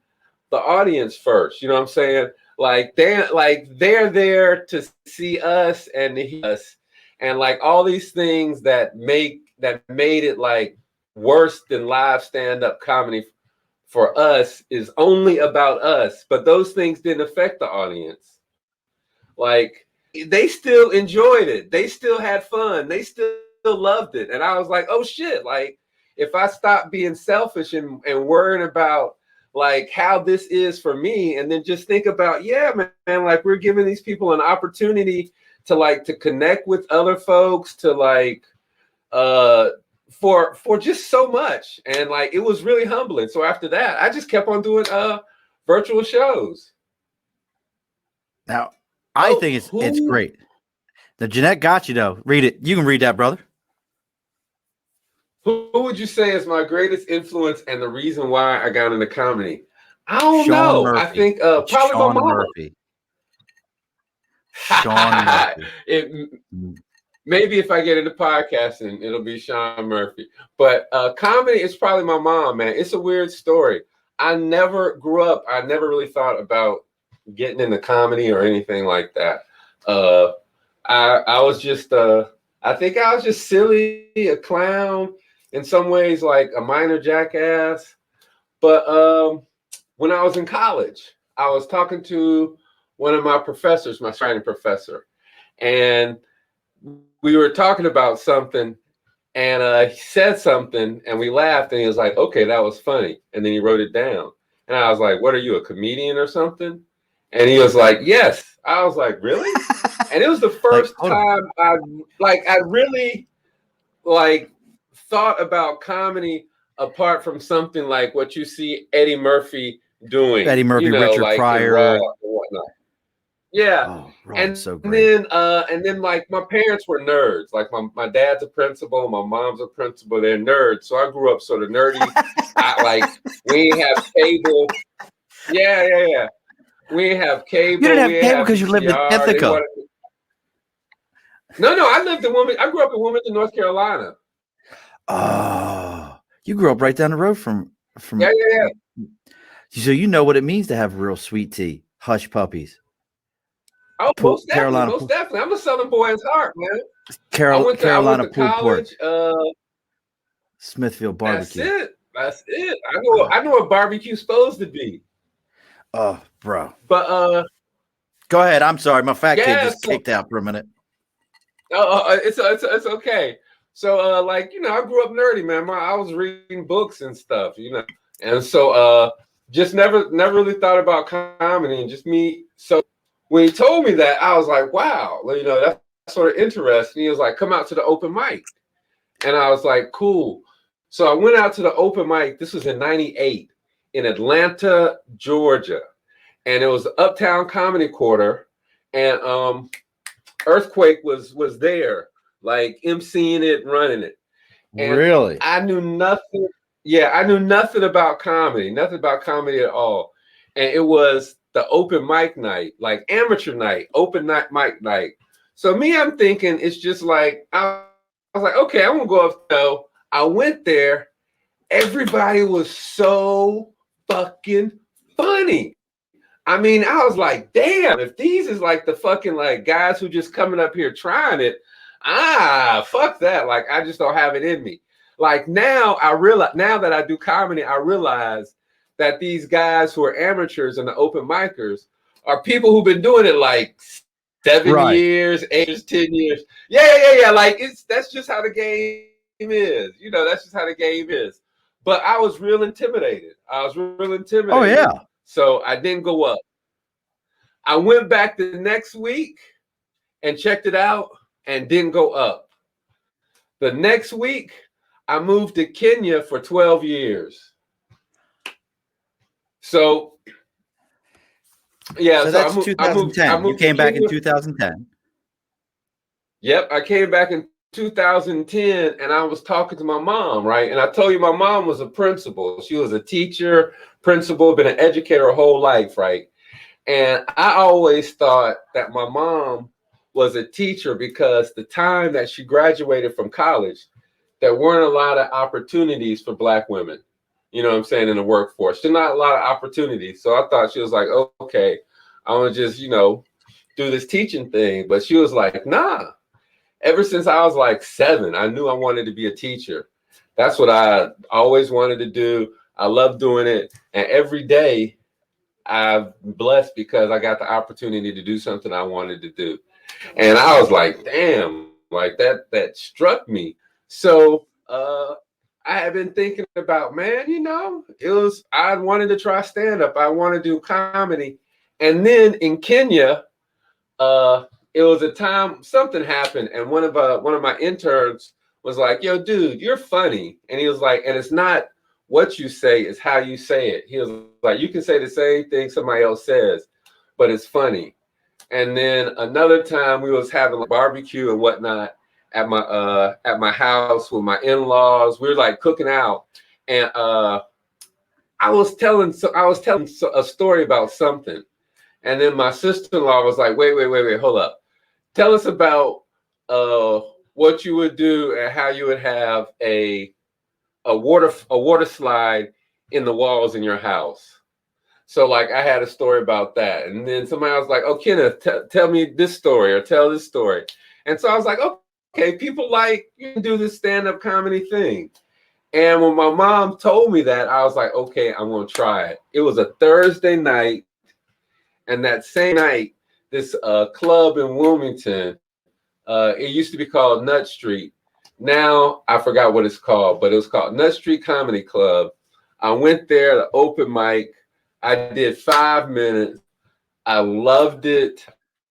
B: the audience first. You know what I'm saying? Like, they're there to see us and to hear us. And like all these things that made it like worse than live stand-up comedy for us is only about us. But those things didn't affect the audience. Like, they still enjoyed it. They still had fun. They still loved it. And I was like, oh shit, like, if I stop being selfish and worrying about like how this is for me, and then just think about, yeah, man, like we're giving these people an opportunity to like to connect with other folks, to like for just so much. And like it was really humbling. So after that, I just kept on doing virtual shows.
A: Now, I think it's great. The Jeanette got you though. Read it. You can read that, brother.
B: Who would you say is my greatest influence and the reason why I got into comedy? I don't know.
A: Murphy.
B: I think probably my mom.
A: Murphy. Sean Murphy.
B: Maybe if I get into podcasting, it'll be Sean Murphy. But comedy is probably my mom, man. It's a weird story. I never grew up. I never really thought about getting into comedy or anything like that. I was just, I think I was just silly, a clown, in some ways like a minor jackass. But when I was in college, I was talking to one of my professors, my writing professor, and we were talking about something, and he said something, and we laughed, and he was like, okay, that was funny. And then he wrote it down. And I was like, what are you, a comedian or something? And he was like, yes. I was like, really? And it was the first time I really like thought about comedy apart from something like what you see Eddie Murphy doing.
A: Eddie Murphy, Richard
B: like
A: Pryor,
B: and whatnot. Yeah. And
A: so great.
B: And then like my parents were nerds. Like my dad's a principal, my mom's a principal. They're nerds. So I grew up sort of nerdy. We didn't have cable. Yeah. We didn't have cable.
A: You didn't have cable because you lived in Ithaca.
B: No, I lived in Wilmington. I grew up in Wilmington, North Carolina.
A: Oh, you grew up right down the road from.
B: Yeah.
A: So you know what it means to have real sweet tea, hush puppies.
B: Oh, most definitely. I'm a Southern boy at heart, man.
A: Carolina pulled
B: college.
A: Smithfield barbecue.
B: That's it. I know what barbecue's supposed to be.
A: Oh, bro.
B: But
A: go ahead. I'm sorry, my fat kid just kicked out for a minute.
B: It's okay. So I grew up nerdy, man. I was reading books and stuff, and so just never really thought about comedy and just me. So when he told me that, I was like, wow, that's sort of interesting. He was like, come out to the open mic, and I was like, cool. So I went out to the open mic. This was in '98 in Atlanta, Georgia, and it was the Uptown Comedy Quarter, and Earthquake was there, like emceeing it, running it. And
A: really?
B: I knew nothing. Yeah, I knew nothing about comedy at all. And it was the open mic night, like amateur night, open mic night. So I'm thinking it's just like, I was like, okay, I'm gonna go up. So I went there. Everybody was so fucking funny. I mean, I was like, damn, if these is like the fucking like guys who just coming up here trying it, fuck that. Like, I just don't have it in me. Like now that I do comedy, I realize that these guys who are amateurs and the open micers are people who've been doing it like 7 years, 8 years, 10 years. Yeah. Like that's just how the game is. That's just how the game is. But I was real intimidated. Oh,
A: yeah.
B: So I didn't go up. I went back the next week and checked it out and didn't go up. The next week, I moved to Kenya for 12 years. So, yeah.
A: So that's 2010. You came back in 2010.
B: Yep, I came back in 2010, and I was talking to my mom, right? And I told you my mom was a principal. She was a teacher, principal, been an educator her whole life, right? And I always thought that my mom was a teacher because the time that she graduated from college, there weren't a lot of opportunities for Black women, you know what I'm saying, in the workforce. There's not a lot of opportunities. So I thought she was like, oh, okay, I want to just, do this teaching thing. But she was like, nah. Ever since I was like 7, I knew I wanted to be a teacher. That's what I always wanted to do. I love doing it. And every day I'm blessed because I got the opportunity to do something I wanted to do. And I was like, damn, like that struck me. So I had been thinking about, man, I wanted to try stand-up. I want to do comedy. And then in Kenya, it was a time something happened, and one of my interns was like, "Yo, dude, you're funny." And he was like, "And it's not what you say, it's how you say it." He was like, "You can say the same thing somebody else says, but it's funny." And then another time we was having like barbecue and whatnot at my house with my in-laws. We were like cooking out, and I was telling a story about something, and then my sister-in-law was like, "Wait, hold up. Tell us about what you would do and how you would have a water slide in the walls in your house." So like I had a story about that, and then somebody was like, "Oh, Kenneth, tell me this story or tell this story." And so I was like, "Okay, people like you can do this stand-up comedy thing." And when my mom told me that, I was like, "Okay, I'm gonna try it." It was a Thursday night, and that same night, this club in Wilmington. It used to be called Nut Street. Now I forgot what it's called, but it was called Nut Street Comedy Club. I went there to open mic. I did 5 minutes. I loved it.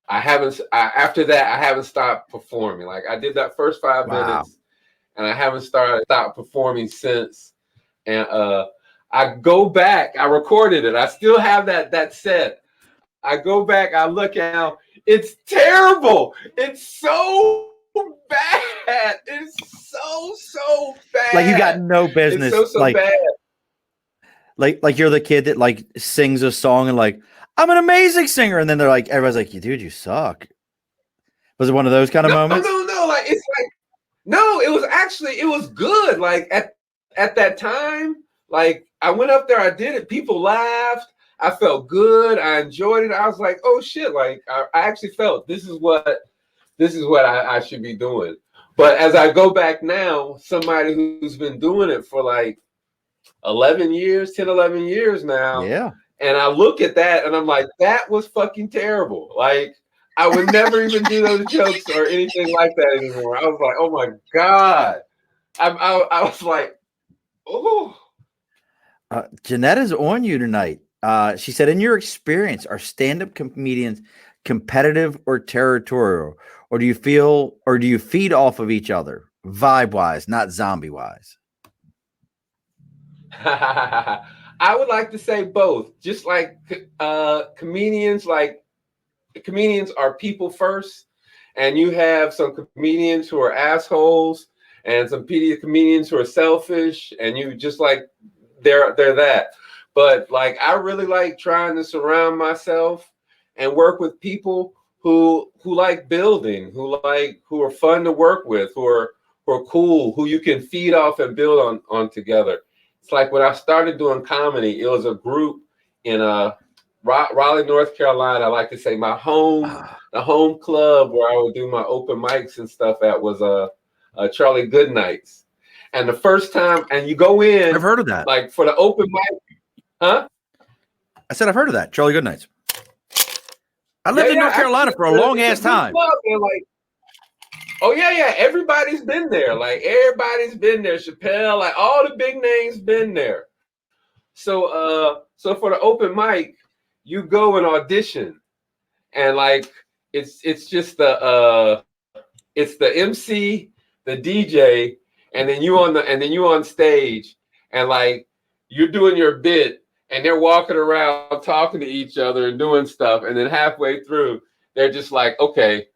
B: After that, I haven't stopped performing. Like I did that first 5 minutes, and I haven't stopped performing since. And I go back. I recorded it. I still have that set. I go back. I look out. It's terrible. It's so bad. It's so bad.
A: Like you got no business.
B: It's so bad.
A: Like you're the kid that like sings a song and like, I'm an amazing singer, and then they're like, everybody's like, dude, you suck. Was it one of those kind of moments?
B: No. Like it's like no. It was good. Like at that time, like I went up there, I did it. People laughed. I felt good. I enjoyed it. I was like, oh shit! Like I actually felt this is what I should be doing. But as I go back now, somebody who's been doing it for like 11 years now.
A: Yeah.
B: And I look at that and I'm like, that was fucking terrible. Like I would never even do those jokes or anything like that anymore. I was like, oh my God. I was like, oh.
A: Janetta's on you tonight. She said, in your experience, are stand-up comedians competitive or territorial? Or do you feed off of each other, vibe-wise, not zombie-wise?
B: I would like to say both. Just like comedians are people first, and you have some comedians who are assholes, and some comedians who are selfish, and you just like they're that. But like I really like trying to surround myself and work with people who like building, who are fun to work with, who are cool, who you can feed off and build on together. It's like when I started doing comedy, it was a group in Raleigh, North Carolina. I like to say the home club where I would do my open mics and stuff at was Charlie Goodnight's. And the first time, and you go in,
A: I've heard of that.
B: Like for the open mic, huh?
A: I said I've heard of that, Charlie Goodnights. I lived in North Carolina for a long ass time.
B: Like, oh yeah, everybody's been there. Like everybody's been there. Chappelle, like all the big names been there. So for the open mic, you go and audition, and like it's just it's the MC, the DJ, and then you on stage, and like you're doing your bit, and they're walking around talking to each other and doing stuff, and then halfway through, they're just like, okay,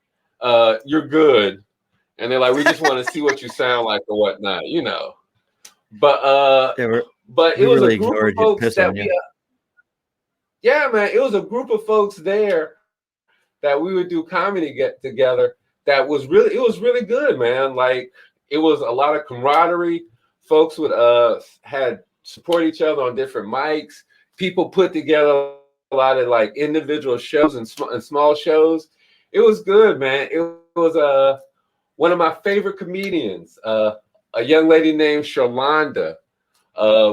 B: you're good. And they're like, we just want to see what you sound like or whatnot, you know. But but it was really a group of folks that yeah, man, it was a group of folks there that we would do comedy get together. It was really good, man. Like it was a lot of camaraderie. Folks would had support each other on different mics. People put together a lot of like individual shows and small shows. It was good, man. It was one of my favorite comedians, a young lady named Shalonda.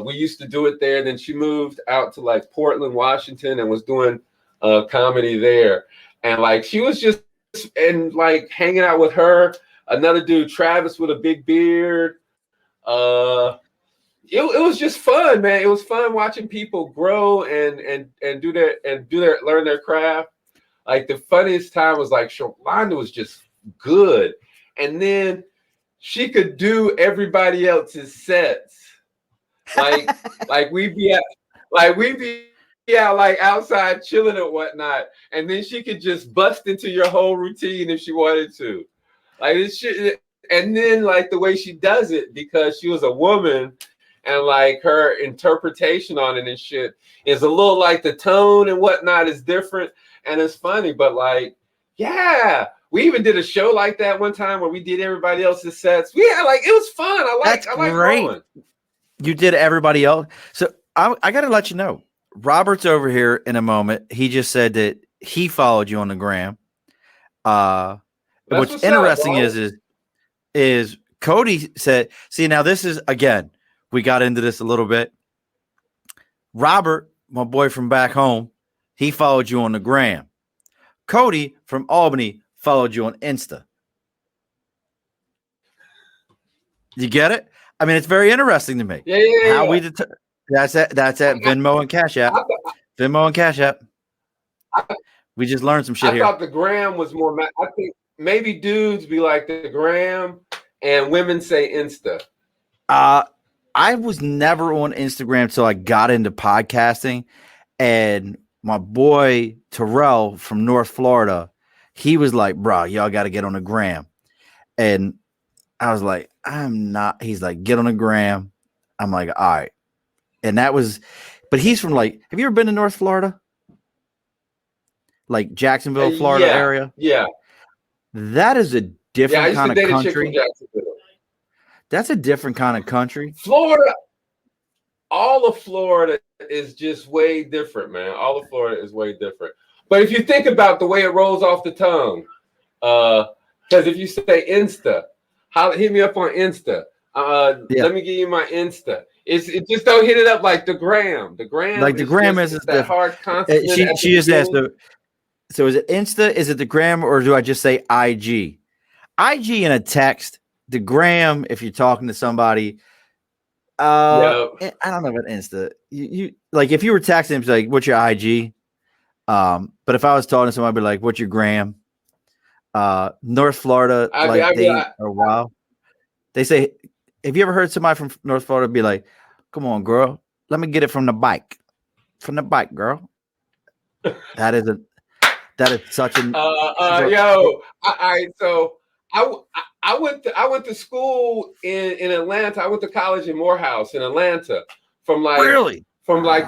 B: We used to do it there. Then she moved out to like Portland, Washington, and was doing comedy there. And like she was just and like hanging out with her. Another dude, Travis, with a big beard. it was just fun, man. It was fun watching people grow and learn their craft. Like the funniest time was like Shalonda was just good, and then she could do everybody else's sets. Like we'd be out like outside chilling or whatnot, and then she could just bust into your whole routine if she wanted to. Like this shit, and then like the way she does it, because she was a woman, and like her interpretation on it and shit is a little like the tone and whatnot is different, and it's funny. But like, yeah, we even did a show like that one time where we did everybody else's sets. Yeah, like it was fun. I like growing.
A: You did everybody else. So I got to let you know, Robert's over here in a moment. He just said that he followed you on the gram. What's interesting is Cody said, see, now this is, again, we got into this a little bit. Robert, my boy from back home, he followed you on the gram. Cody from Albany followed you on Insta. You get it? I mean, it's very interesting to me.
B: Yeah.
A: How we that's at Venmo and Cash App. Venmo and Cash App. We just learned some shit here.
B: I thought the gram was more. I think maybe dudes be like the gram, and women say Insta.
A: I was never on Instagram till I got into podcasting, and my boy Terrell from North Florida, he was like, "Bro, y'all got to get on the gram," and I was like, I'm not. He's like, get on the gram. I'm like, all right. And that was, but he's from like, have you ever been to North Florida? Like Jacksonville, Florida area?
B: Yeah.
A: That is a different kind of country. That's a different kind of country.
B: Florida, all of Florida is just way different, man. All of Florida is way different. But if you think about the way it rolls off the tongue, because if you say Insta, hit me up on Insta. Let me give you my Insta. It just don't hit it up like the gram. The gram,
A: like the gram is
B: that hard consonant.
A: She just asked. So is it Insta? Is it the gram, or do I just say IG? IG in a text. The gram, if you're talking to somebody. I don't know about Insta. You like if you were texting him, like, what's your IG? But if I was talking to somebody, I'd be like, what's your gram? North Florida, they are wild. They say, have you ever heard somebody from North Florida be like, come on, girl, let me get it from the bike. From the bike, girl. That is such an
B: so I went to school in Atlanta. I went to college in Morehouse in Atlanta from like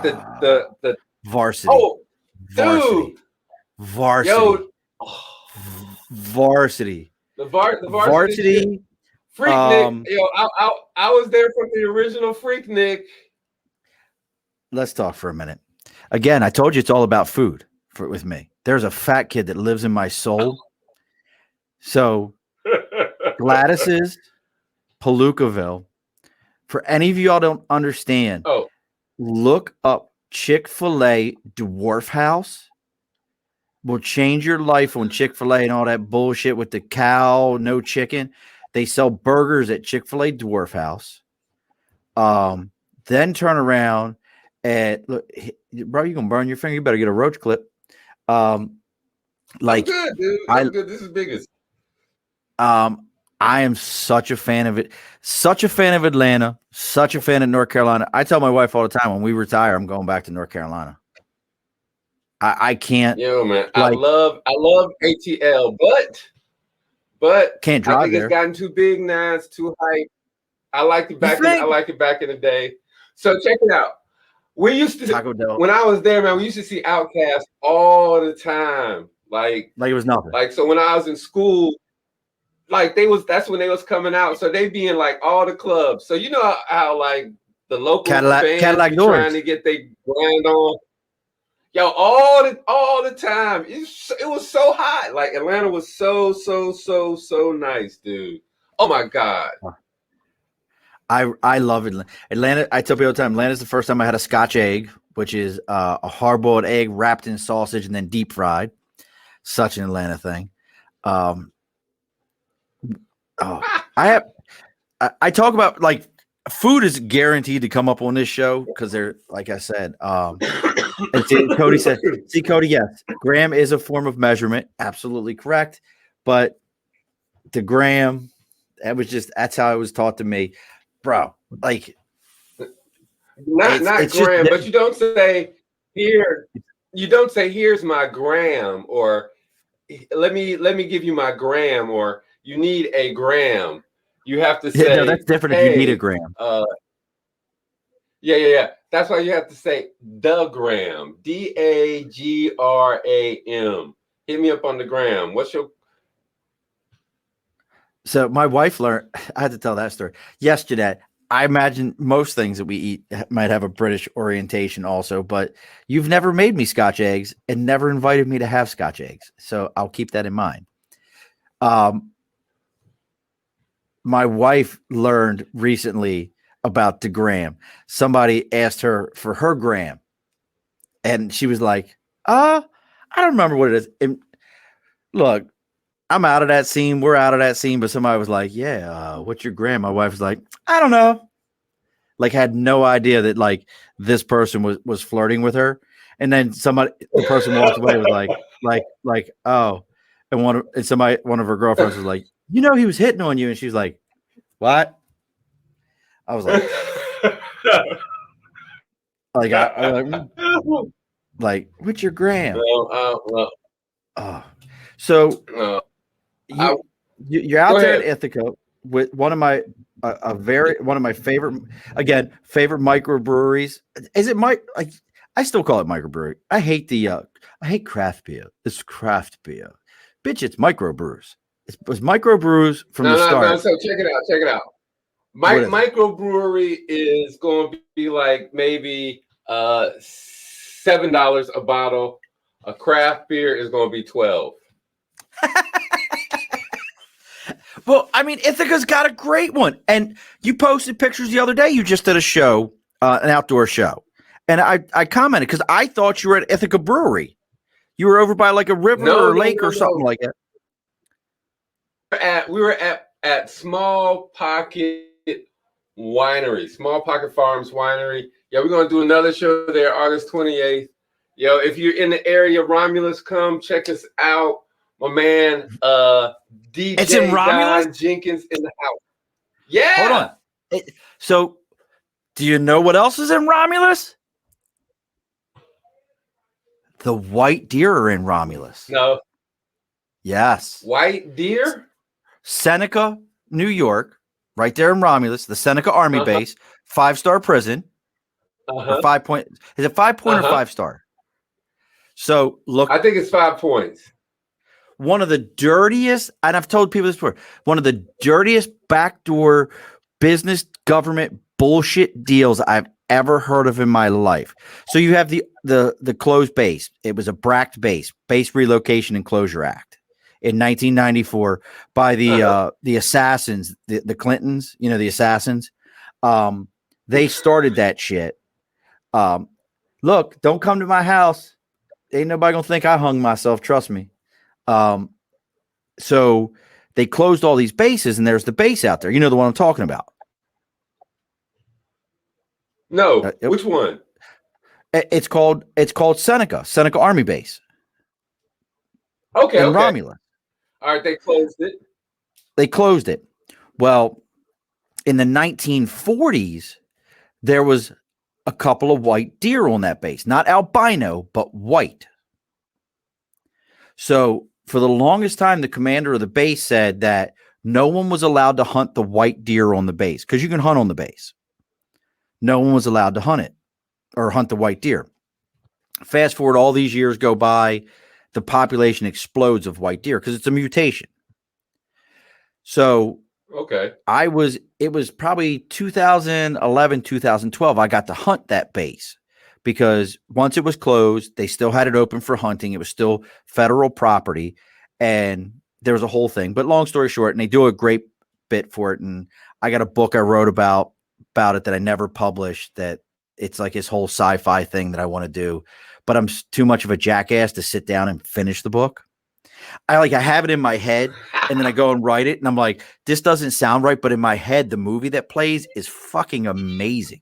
B: the
A: varsity.
B: Oh, dude.
A: Varsity.
B: Yo,
A: varsity.
B: The varsity. Freaknik. Yo, I was there from the original Freaknik.
A: Let's talk for a minute. Again, I told you it's all about food with me. There's a fat kid that lives in my soul. So Gladys's Palookaville. For any of y'all don't understand, look up Chick-fil-A Dwarf House. Will change your life on Chick-fil-A and all that bullshit with the cow, no chicken. They sell burgers at Chick-fil-A Dwarf House. Then turn around and look, bro, you're gonna burn your finger. You better get a roach clip.
B: Like I'm good, dude. I'm good. This is biggest.
A: I am such a fan of it. Such a fan of Atlanta. Such a fan of North Carolina. I tell my wife all the time, when we retire, I'm going back to North Carolina. I can't.
B: Yo, man, like, I love ATL, but
A: can't drive
B: I think
A: there.
B: It's gotten too big now. It's too hype. I like it back in the day. So check it out. We used to when I was there, man. We used to see Outkast all the time, like
A: it was nothing.
B: Like so, when I was in school, like that's when they was coming out. So they be in like all the clubs. So you know how like the local bands trying to get their brand on. Yo, all the time. It was so hot. Like Atlanta was so nice, dude. Oh my God.
A: I love Atlanta. Atlanta, I tell people all the time, Atlanta's the first time I had a Scotch egg, which is a hard-boiled egg wrapped in sausage and then deep fried. Such an Atlanta thing. I talk about like food is guaranteed to come up on this show because they're, like I said, and see, Cody said, see, Cody, yes, gram is a form of measurement. Absolutely correct. But the gram, that's how it was taught to me, bro. Like,
B: not
A: it's
B: gram,
A: just,
B: but you don't say here. You don't say here's my gram, or let me give you my gram, or you need a gram. You have to say,
A: no, that's different
B: hey,
A: if you need a gram.
B: Yeah. That's why you have to say the gram. DAGRAM. Hit me up on the gram. What's your?
A: So my wife learned. I had to tell that story. Yes, Jeanette. I imagine most things that we eat might have a British orientation also, but you've never made me Scotch eggs and never invited me to have Scotch eggs. So I'll keep that in mind. My wife learned recently about the gram. Somebody asked her for her gram, and she was like, I don't remember what it is. And look, I'm out of that scene. We're out of that scene. But somebody was like, yeah, what's your gram? My wife was like, I don't know. Like, had no idea that like this person was flirting with her. And then the person walked away was like, oh, and one of her girlfriends was like, he was hitting on you. And she's like, what? I was like, like, what's your gram? So you're out there at Ithaca with one of my favorite microbreweries. Is it I still call it microbrewery. I hate craft beer. It's craft beer. Bitch, it's microbrewers. It was microbrews from the start.
B: No, so check it out. Microbrewery is going to be like maybe $7 a bottle. A craft beer is going to be $12.
A: Well, I mean, Ithaca's got a great one. And you posted pictures the other day. You just did a show, an outdoor show. And I commented because I thought you were at Ithaca Brewery. You were over by like a river or lake or something like
B: that. We were at Small Pocket Winery, Small Pocket Farms Winery. Yeah, we're going to do another show there August 28th. Yo, if you're in the area, Romulus, come check us out. My man, DJ
A: it's in Romulus?
B: Don Jenkins in the house. Yeah.
A: Hold on. So, do you know what else is in Romulus? The white deer are in Romulus.
B: No.
A: Yes.
B: White deer?
A: Seneca, New York, right there in Romulus, the Seneca Army base, 5-star prison. Or 5 point. Is it 5 point or 5-star? So look,
B: I think it's 5 points.
A: One of the dirtiest, and I've told people this before, one of the dirtiest backdoor business government bullshit deals I've ever heard of in my life. So you have the closed base. It was a BRACT base relocation and closure act in 1994 by the assassins, the Clintons, the assassins. They started that shit. Look, don't come to my house. Ain't nobody gonna think I hung myself. Trust me. So they closed all these bases, and there's the base out there. You know the one I'm talking about.
B: No, which one?
A: It's called Seneca Army Base.
B: Okay,
A: in Romulus.
B: All right, they closed it.
A: They closed it. Well, in the 1940s, there was a couple of white deer on that base, not albino, but white. So for the longest time, the commander of the base said that no one was allowed to hunt the white deer on the base because you can hunt on the base. No one was allowed to hunt it or hunt the white deer. Fast forward, all these years go by, the population explodes of white deer because it's a mutation. So it was probably 2011, 2012. I got to hunt that base because once it was closed, they still had it open for hunting. It was still federal property and there was a whole thing, but long story short, and they do a great bit for it. And I got a book I wrote about it that I never published, that it's like this whole sci-fi thing that I want to do, but I'm too much of a jackass to sit down and finish the book. I have it in my head, and then I go and write it, and I'm like, this doesn't sound right, but in my head, the movie that plays is fucking amazing.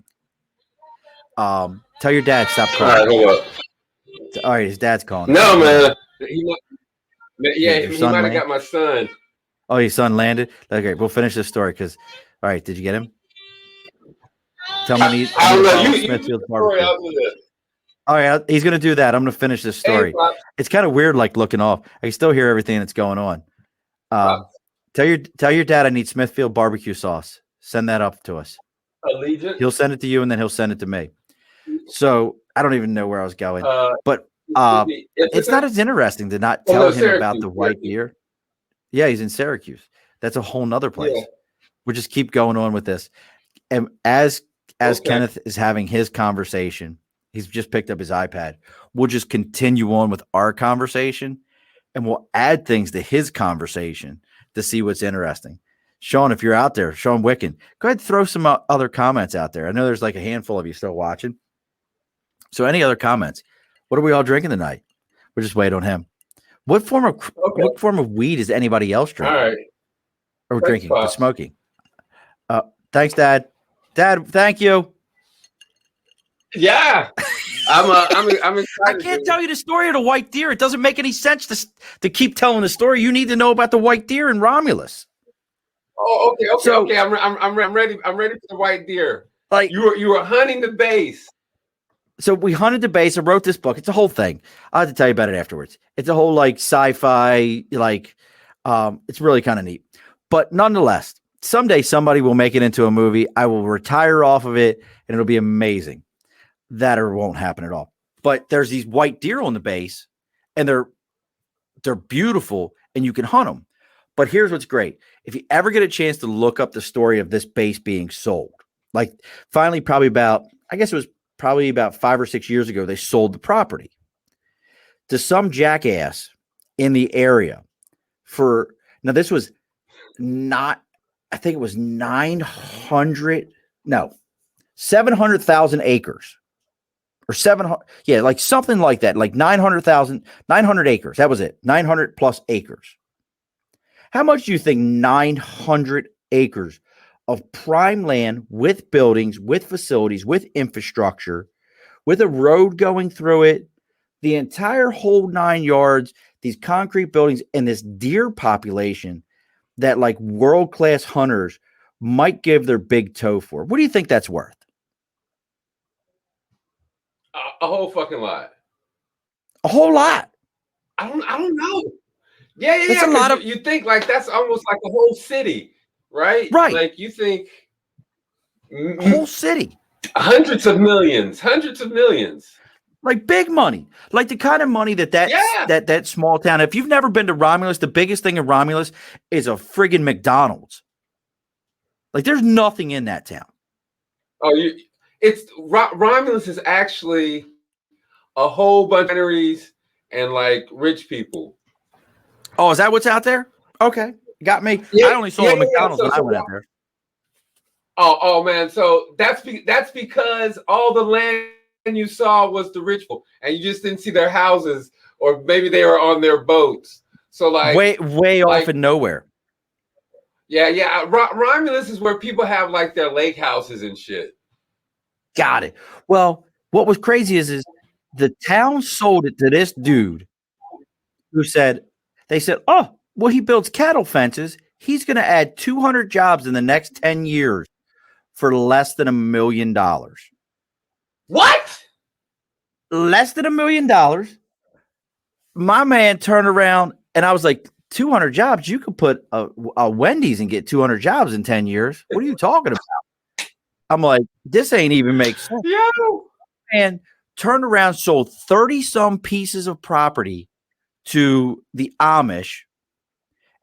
A: Tell your dad stop
B: All
A: calling.
B: right, hold up.
A: All right, his dad's calling.
B: No, man.
A: Your
B: He
A: son
B: might have
A: landed?
B: got my son.
A: Oh, your son landed? Okay, we'll finish this story because, all right, did you get him? Tell him I need
B: I don't
A: to
B: know.
A: follow
B: You
A: Smithfield's
B: story,
A: barbecue.
B: I'll do this.
A: All right, he's going to do that. I'm going to finish this story.
B: Hey, Pop.
A: It's kind of weird, like looking off. I can still hear everything that's going on. Tell your dad I need Smithfield barbecue sauce. Send that up to us.
B: Allegiant.
A: He'll send it to you, and then he'll send it to me. So I don't even know where I was going, but it's not as interesting to not tell him about the white deer. Yeah, he's in Syracuse. That's a whole nother place. Yeah. We'll just keep going on with this. And as Kenneth is having his conversation, he's just picked up his iPad. We'll just continue on with our conversation, and we'll add things to his conversation to see what's interesting. Sean, if you're out there, Sean Wicken, go ahead and throw some other comments out there. I know there's like a handful of you still watching. So any other comments? What are we all drinking tonight? We'll just wait on him. What form of weed is anybody else drinking?
B: All right.
A: Or drinking, smoking? Thanks, Dad. Dad, thank you.
B: Yeah. I'm excited.
A: I can't tell you the story of the white deer. It doesn't make any sense to keep telling the story. You need to know about the white deer in Romulus.
B: Oh, okay. I'm ready. I'm ready for the white deer.
A: Like
B: you were hunting the base.
A: So we hunted the base. I wrote this book. It's a whole thing. I'll have to tell you about it afterwards. It's a whole like sci-fi, it's really kind of neat. But nonetheless, someday somebody will make it into a movie. I will retire off of it, and it'll be amazing. That or won't happen at all. But there's these white deer on the base, and they're beautiful, and you can hunt them. But here's what's great. If you ever get a chance to look up the story of this base being sold, like finally probably about 5 or 6 years ago, they sold the property to some jackass in the area this was not, I think it was 700,000 acres or 700. Yeah. Like something like that, like 900 acres. That was it. 900 plus acres. How much do you think 900 acres of prime land with buildings, with facilities, with infrastructure, with a road going through it, the entire whole 9 yards, these concrete buildings, and this deer population that like world-class hunters might give their big toe for? What do you think that's worth?
B: A whole fucking lot.
A: A whole lot.
B: I don't know. Yeah.
A: It's a lot of.
B: You think like that's almost like a whole city, right?
A: Right.
B: Like you think
A: a whole city.
B: Hundreds of millions.
A: Like big money, like the kind of money that small town. If you've never been to Romulus, the biggest thing in Romulus is a friggin' McDonald's. Like there's nothing in that town.
B: Romulus is actually a whole bunch of wineries and like rich people.
A: Oh, is that what's out there? Okay, got me. Yeah, I only saw a McDonald's when I went out there.
B: Oh man, so that's because all the land you saw was the rich people, and you just didn't see their houses, or maybe they were on their boats. So like
A: way off in nowhere.
B: Yeah. Romulus is where people have like their lake houses and shit.
A: Got it. Well, what was crazy is the town sold it to this dude who they said, oh, well, he builds cattle fences. He's going to add 200 jobs in the next 10 years for less than $1 million.
B: What?
A: Less than $1 million. My man turned around and I was like, 200 jobs? You could put a Wendy's and get 200 jobs in 10 years. What are you talking about? I'm like, this ain't even make sense.
B: Yo.
A: And turned around, sold 30 some pieces of property to the Amish,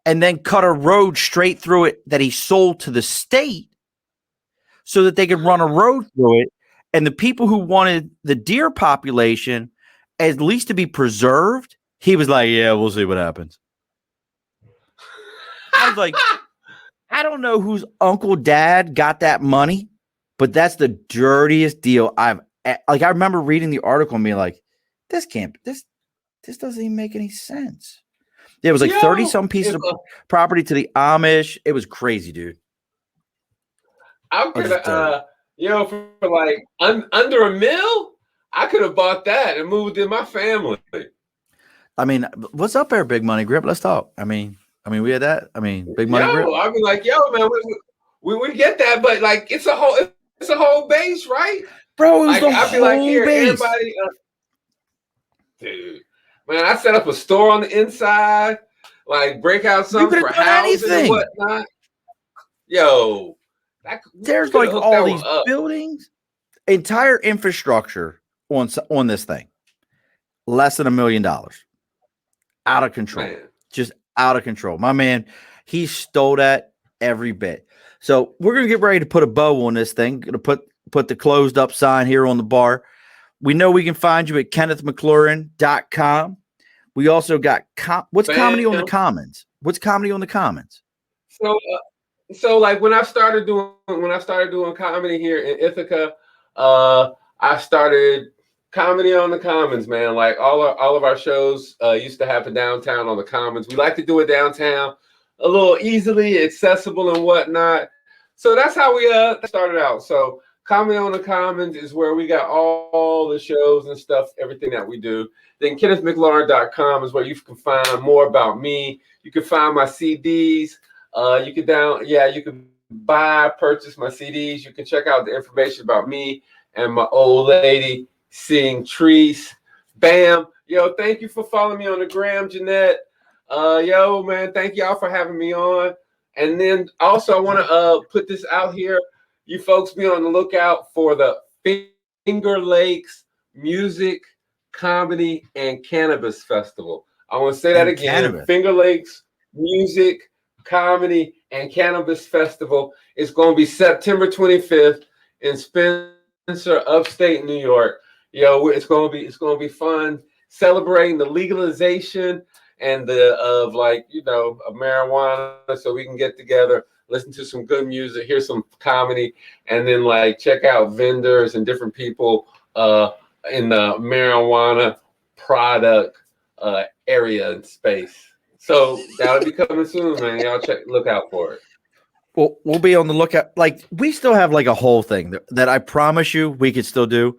A: and then cut a road straight through it that he sold to the state so that they could run a road through it. And the people who wanted the deer population at least to be preserved, he was like, yeah, we'll see what happens. I was like, I don't know whose uncle dad got that money, but that's the dirtiest deal I remember reading the article and being like, this doesn't even make any sense. It was like
B: Yo,
A: 30 some pieces of
B: if,
A: property to the Amish. It was crazy, dude.
B: I'm
A: Or just
B: gonna, for like under $1 million, I could have bought that and moved in my family.
A: I mean, what's up there, Big Money Grip? Let's talk. I mean, we had that. I mean, Big Money Grip.
B: I'd be like, yo, man, we get that, but like, it's a whole base, right?
A: Bro, it was
B: Like,
A: the
B: I'd be
A: whole
B: like, here,
A: base.
B: everybody, dude, man, I set up a store on the inside, like break out something for housing and whatnot. Yo,
A: there's like all these buildings, entire infrastructure on this thing, less than $1 million, out of control, just out of control. My man, he stole that every bit. So we're gonna get ready to put a bow on this thing. Gonna put the closed up sign here on the bar. We know we can find you at KennethMcLaurin.com. We also got what's comedy on the Commons? What's comedy on the Commons?
B: So like when I started doing comedy here in Ithaca, I started comedy on the Commons, man. Like all of our shows used to happen downtown on the Commons. We like to do it downtown, a little easily accessible and whatnot. So that's how we started out. So comedy on the Commons is where we got all the shows and stuff, everything that we do. Then KennethMcLaurin.com is where you can find more about me. You can find my CDs. You can purchase my CDs. You can check out the information about me and my old lady seeing trees. Bam. Yo, thank you for following me on the gram, Jeanette. Yo, man, thank y'all for having me on. And then also I want to put this out here. You folks be on the lookout for the Finger Lakes Music, Comedy, and Cannabis Festival. I want to say that again. Cannabis. Finger Lakes Music, Comedy, and Cannabis Festival. It's going to be September 25th in Spencer, upstate New York. Yo, it's going to be fun celebrating the legalization and of marijuana, so we can get together, listen to some good music, hear some comedy, and then like check out vendors and different people in the marijuana product area and space. So that'll be coming soon, man. Y'all look out for it.
A: Well, we'll be on the lookout. Like we still have like a whole thing that I promise you we could still do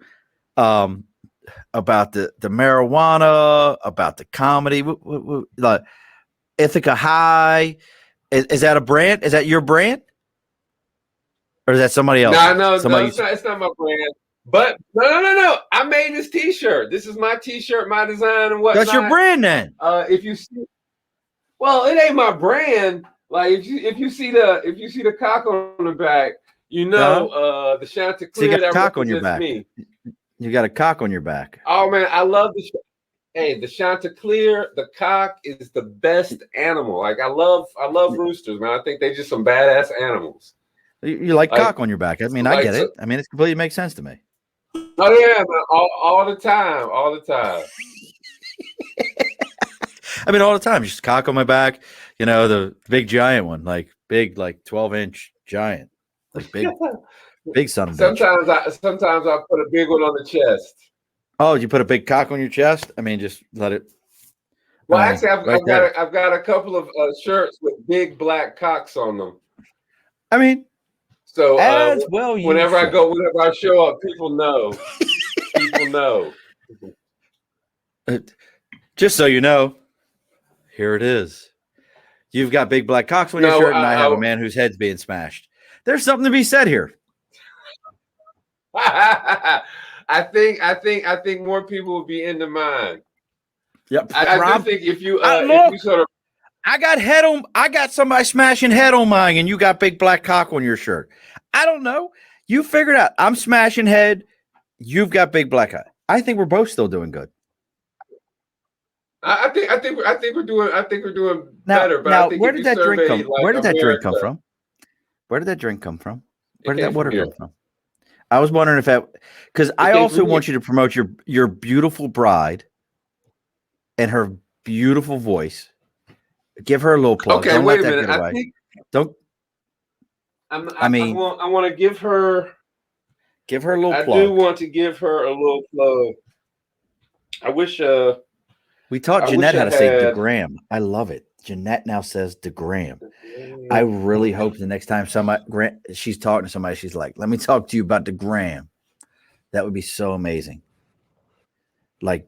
A: about the marijuana, about the comedy, the Ithaca High. Is that a brand? Is that your brand? Or is that somebody else?
B: No, it's not my brand. But no. I made this T-shirt. This is my T-shirt, my design, and whatnot.
A: That's your brand, then.
B: If you see, well, it ain't my brand. Like if you see the cock on the back, the Chanticleer.
A: So you got a cock on your back.
B: Me.
A: You got a cock on your back.
B: Oh man, I love the. Hey, the Chanticleer, the cock is the best animal. Like I love roosters, man. I think they're just some badass animals.
A: You like cock on your back. I mean, I get it. I mean, it completely makes sense to me.
B: Oh yeah, man. All the time.
A: I mean, all the time. Just cock on my back. The big giant one, like big, like 12-inch giant, like big son of a bitch.
B: Sometimes I put a big one on the chest.
A: Oh, you put a big cock on your chest? I mean, just let it.
B: Well, actually, I've got a couple of shirts with big black cocks on them.
A: I mean,
B: so
A: whenever
B: I show up, people know. People know.
A: Just so you know, here it is. You've got big black cocks on your shirt, and I have a man whose head's being smashed. There's something to be said here.
B: I think more people will be into mine.
A: Yep.
B: I do think if you sort of,
A: I got somebody smashing head on mine, and you got big black cock on your shirt. I don't know. You figured out. I'm smashing head. You've got big black cock. I think we're both still doing good.
B: I think we're doing better. But
A: now,
B: I think
A: where did that drink come? Where did that drink come
B: America,
A: from? Where did that drink come from? Where did that
B: came
A: water
B: from here.
A: come from? I was wondering if that, because I also want you to promote your beautiful bride and her beautiful voice. Give her a little plug.
B: Okay,
A: Don't
B: wait
A: let
B: a
A: that
B: minute.
A: get away. Don't. I
B: want to give her.
A: Give her a little plug.
B: I do want to give her a little plug. I wish
A: We taught
B: I
A: Jeanette
B: wish
A: how
B: I
A: to say
B: had.
A: DeGram. I love it. Jeanette now says DeGram. I really hope the next time she's talking to somebody, she's like, "Let me talk to you about DeGram." That would be so amazing. Like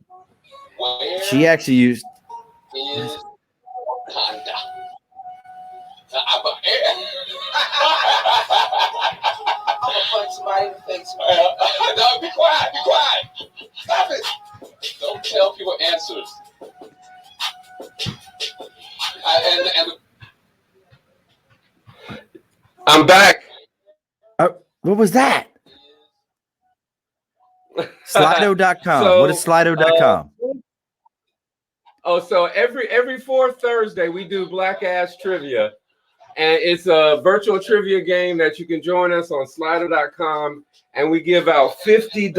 A: she actually used.
C: Is Wakanda. I'm gonna punch somebody in the face. No, be quiet, be quiet. Stop it. Don't tell people answers.
B: I'm back.
A: What was that? Slido.com.
B: So,
A: what is Slido.com?
B: So every fourth Thursday we do Black Ass Trivia, and it's a virtual trivia game that you can join us on Slido.com, and we give out $50.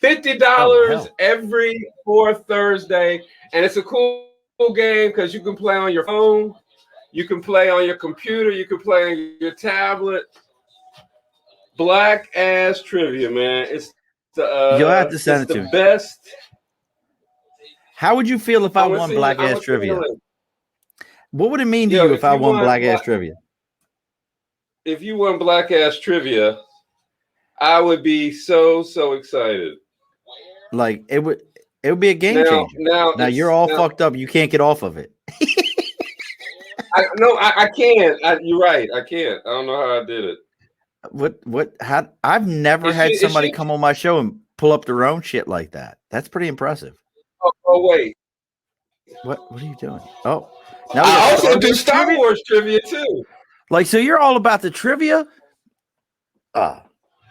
B: $50 every fourth Thursday, and it's a cool game because you can play on your phone, you can play on your computer, you can play on your tablet. Black Ass Trivia, man. It's
A: You'll have to send it to me.
B: Best.
A: How would you feel if I won Black Ass Trivia? What would it mean to you if I won Black Ass Trivia?
B: If you won Black Ass Trivia, I would be so excited.
A: Like it would be a game changer. Now you're all fucked up. You can't get off of it.
B: I can't. You're right. I can't. I don't know how I did it.
A: I've never had somebody come on my show and pull up their own shit like that. That's pretty impressive.
B: Oh wait.
A: What are you doing? Oh, now
B: I also do Star Wars trivia too.
A: Like, so you're all about the trivia? Tom,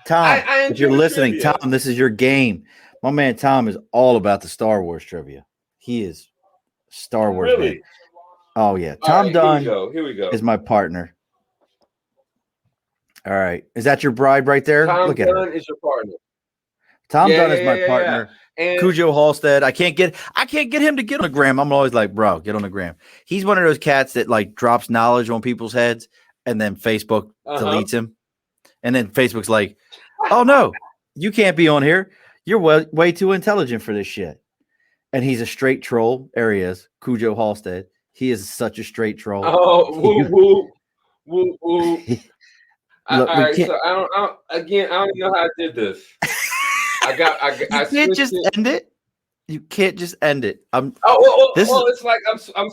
A: if you're listening, trivia. Tom, this is your game. My man Tom is all about the Star Wars trivia. He is Star Wars.
B: Really?
A: Man. Oh yeah. Tom Dunn
B: here we go.
A: Is my partner. All right. Is that your bride right there?
B: Tom Dunn is your partner.
A: Tom Dunn is my partner. Yeah. And Cujo Halstead. I can't get him to get on the gram. I'm always like, bro, get on the gram. He's one of those cats that like drops knowledge on people's heads and then Facebook deletes him. And then Facebook's like, oh no, you can't be on here. You're way too intelligent for this shit. And he's a straight troll. There he is, Cujo Halstead. He is such a straight troll.
B: Oh, woo. Look, all right, so I don't know how I did this. You
A: can't just end it. You can't just end it.
B: It's like I'm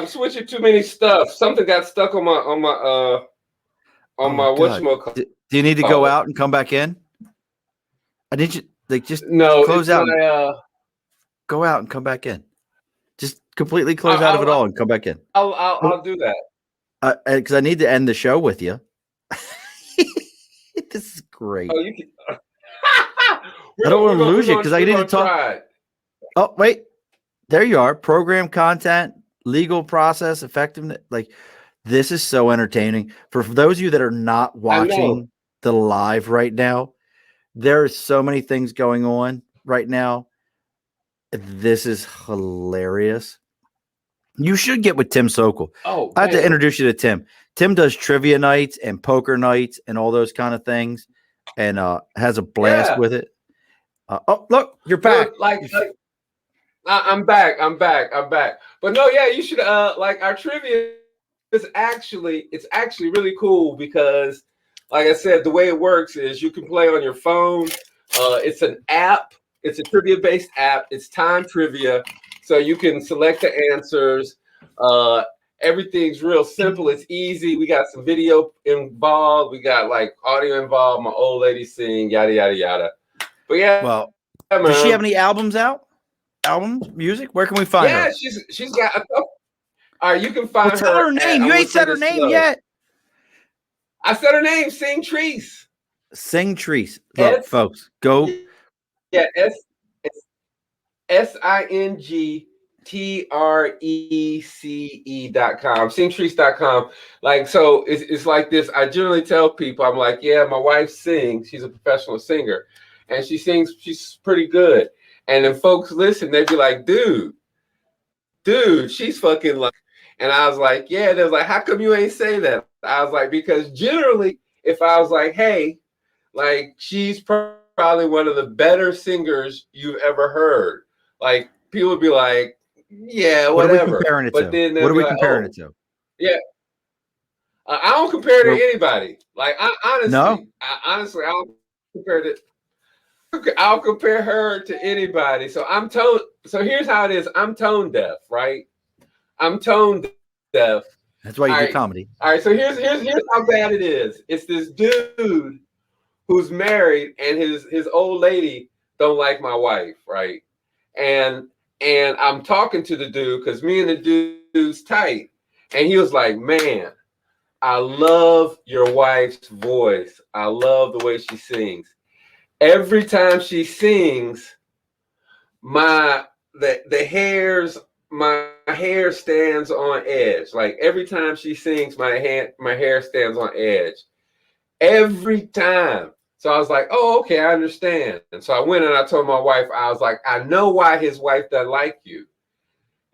B: switching too many stuff. Something got stuck on my whatchamacallit.
A: Do you need to go out and come back in? I need you just close out. Go out and come back in. Just completely close out of it all and come back in.
B: I'll do that.
A: Because I need to end the show with you. This is great.
B: Oh, you can.
A: I don't want to lose you because I need to talk. Oh, wait. There you are. Program content, legal process, effectiveness. Like, this is so entertaining. For those of you that are not watching the live right now, there are so many things going on right now. This is hilarious. You should get with Tim Sokol.
B: Oh,
A: I have to introduce you to Tim. Tim does trivia nights and poker nights and all those kind of things, and has a blast with it. Oh, look, you're back.
B: I'm back. But no, yeah, you should like our trivia is actually really cool because, like I said, the way it works is you can play on your phone. It's an app. It's a trivia-based app. It's time trivia, so you can select the answers. Everything's real simple. It's easy. We got some video involved. We got like audio involved. My old lady sing, yada yada yada. But yeah,
A: well, does she have any albums out? Albums, music? Where can we find her?
B: Yeah, she's got a couple. All right, you can find her.
A: Tell her name. You ain't said her name yet.
B: I said her name. Sing Treese.
A: Sing Treese. Look, folks, go.
B: Yeah, SINGTRECE.com, singtreese.com. Like, so it's like this. I generally tell people, I'm like, yeah, my wife sings. She's a professional singer, and she sings. She's pretty good. And then folks listen, they'd be like, dude, she's fucking like. And I was like, yeah. They was like, how come you ain't say that? I was like, because generally, if I was like, hey, like she's probably one of the better singers you've ever heard. Like people would be like, yeah,
A: What are we
B: whatever.
A: comparing it
B: But
A: to?
B: then
A: What
B: they'll
A: are
B: be
A: we
B: like,
A: comparing
B: oh,
A: it to?
B: yeah. I don't compare to
A: Well,
B: anybody. Like
A: no.
B: honestly, I don't compare to. I'll compare her to anybody. So I'm tone. So here's how it is. I'm tone deaf, right? I'm tone deaf.
A: That's why you
B: All
A: do
B: right.
A: comedy.
B: All right. So here's how bad it is. It's this dude who's married, and his old lady don't like my wife, right? And I'm talking to the dude because me and the dude's tight, and he was like, "Man, I love your wife's voice. I love the way she sings. Every time she sings, the hairs, my hair stands on edge. Like every time she sings, my hair stands on edge. Every time." So I was like, "Oh, okay, I understand." And so I went and I told my wife, I was like, "I know why his wife doesn't like you."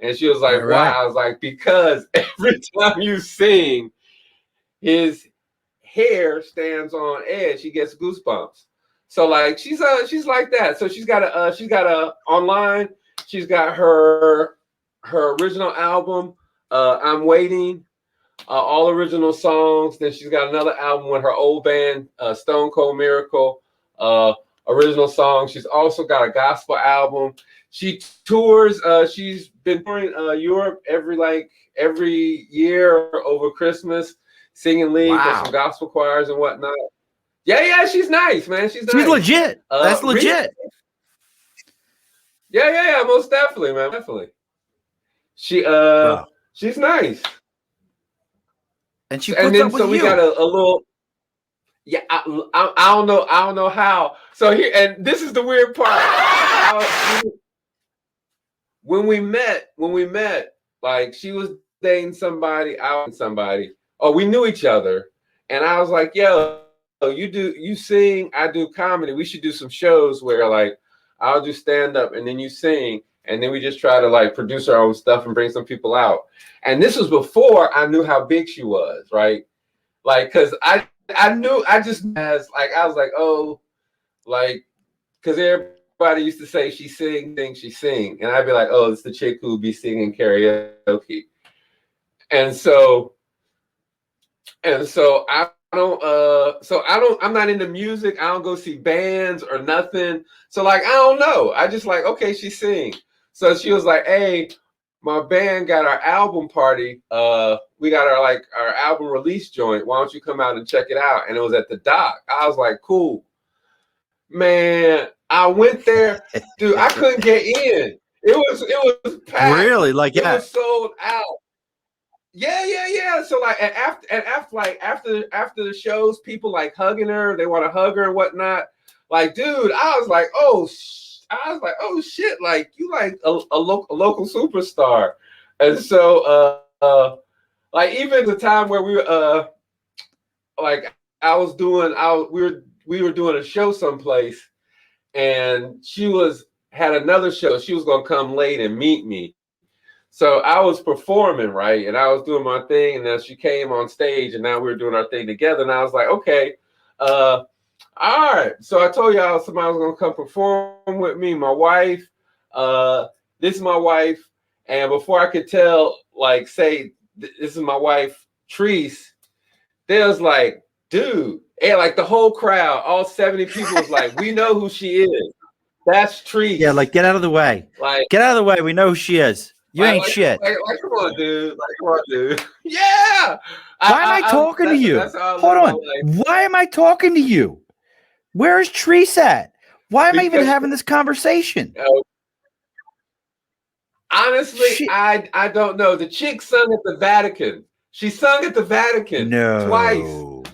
B: And she was like,
A: All
B: "Why?"
A: right.
B: I was like, "Because every time you sing, his hair stands on edge. He gets goosebumps." So like she's like that. So she's got a online. She's got her original album, I'm Waiting, all original songs. Then she's got another album with her old band, Stone Cold Miracle, original songs. She's also got a gospel album. She tours. She's been touring Europe every year over Christmas, singing lead for some
A: Wow.
B: gospel choirs and whatnot. Yeah, she's nice, man. She's
A: She's
B: nice.
A: legit. That's legit.
B: Yeah, most definitely, man. Definitely.
A: Bro.
B: She's nice.
A: And she
B: And
A: puts
B: then
A: up with
B: so we
A: you.
B: got a little. Yeah, I don't know how. So here, and this is the weird part. When we met, like she was dating somebody, I was somebody. Oh, we knew each other, and I was like, "Yo, you sing, I do comedy. We should do some shows where like I'll do stand up and then you sing, and then we just try to like produce our own stuff and bring some people out." And this was before I knew how big she was, right? Like, cause I knew I just as like I was like, oh, like, cause everybody used to say she sing, and I'd be like, oh, it's the chick who be singing karaoke, and so I don't I'm not into music. I don't go see bands or nothing. So like I don't know. I just like, okay, she sing. So she was like, hey, my band got our album party. We got our album release joint. Why don't you come out and check it out? And it was at the Dock. I was like, cool. Man, I went there, dude. I couldn't get in. It was packed.
A: Really? Like
B: it
A: that?
B: was sold out. Yeah. So like, after the shows, people like hugging her. They want to hug her and whatnot. Like, dude, I was like, oh shit, like you like a local superstar. And so like even the time where like we were doing a show someplace, and had another show. She was gonna come late and meet me. So I was performing, right? And I was doing my thing, and then she came on stage, and now we were doing our thing together. And I was like, okay, all right. So I told y'all somebody was gonna come perform with me. My wife, this is my wife. And before I could say this is my wife, Treese, they was like, dude, and like the whole crowd, all 70 people was like, we know who she is. That's Treese.
A: Yeah, like get out of the way.
B: Like,
A: get out of the way. We know who she is. You ain't shit.
B: Like, come on, dude. Yeah.
A: Why am I talking to you? Hold on. Why am I talking to you? Where is Treese at? Why am I even having this conversation?
B: Honestly, I don't know. The chick sung at the Vatican. She sung at the Vatican twice.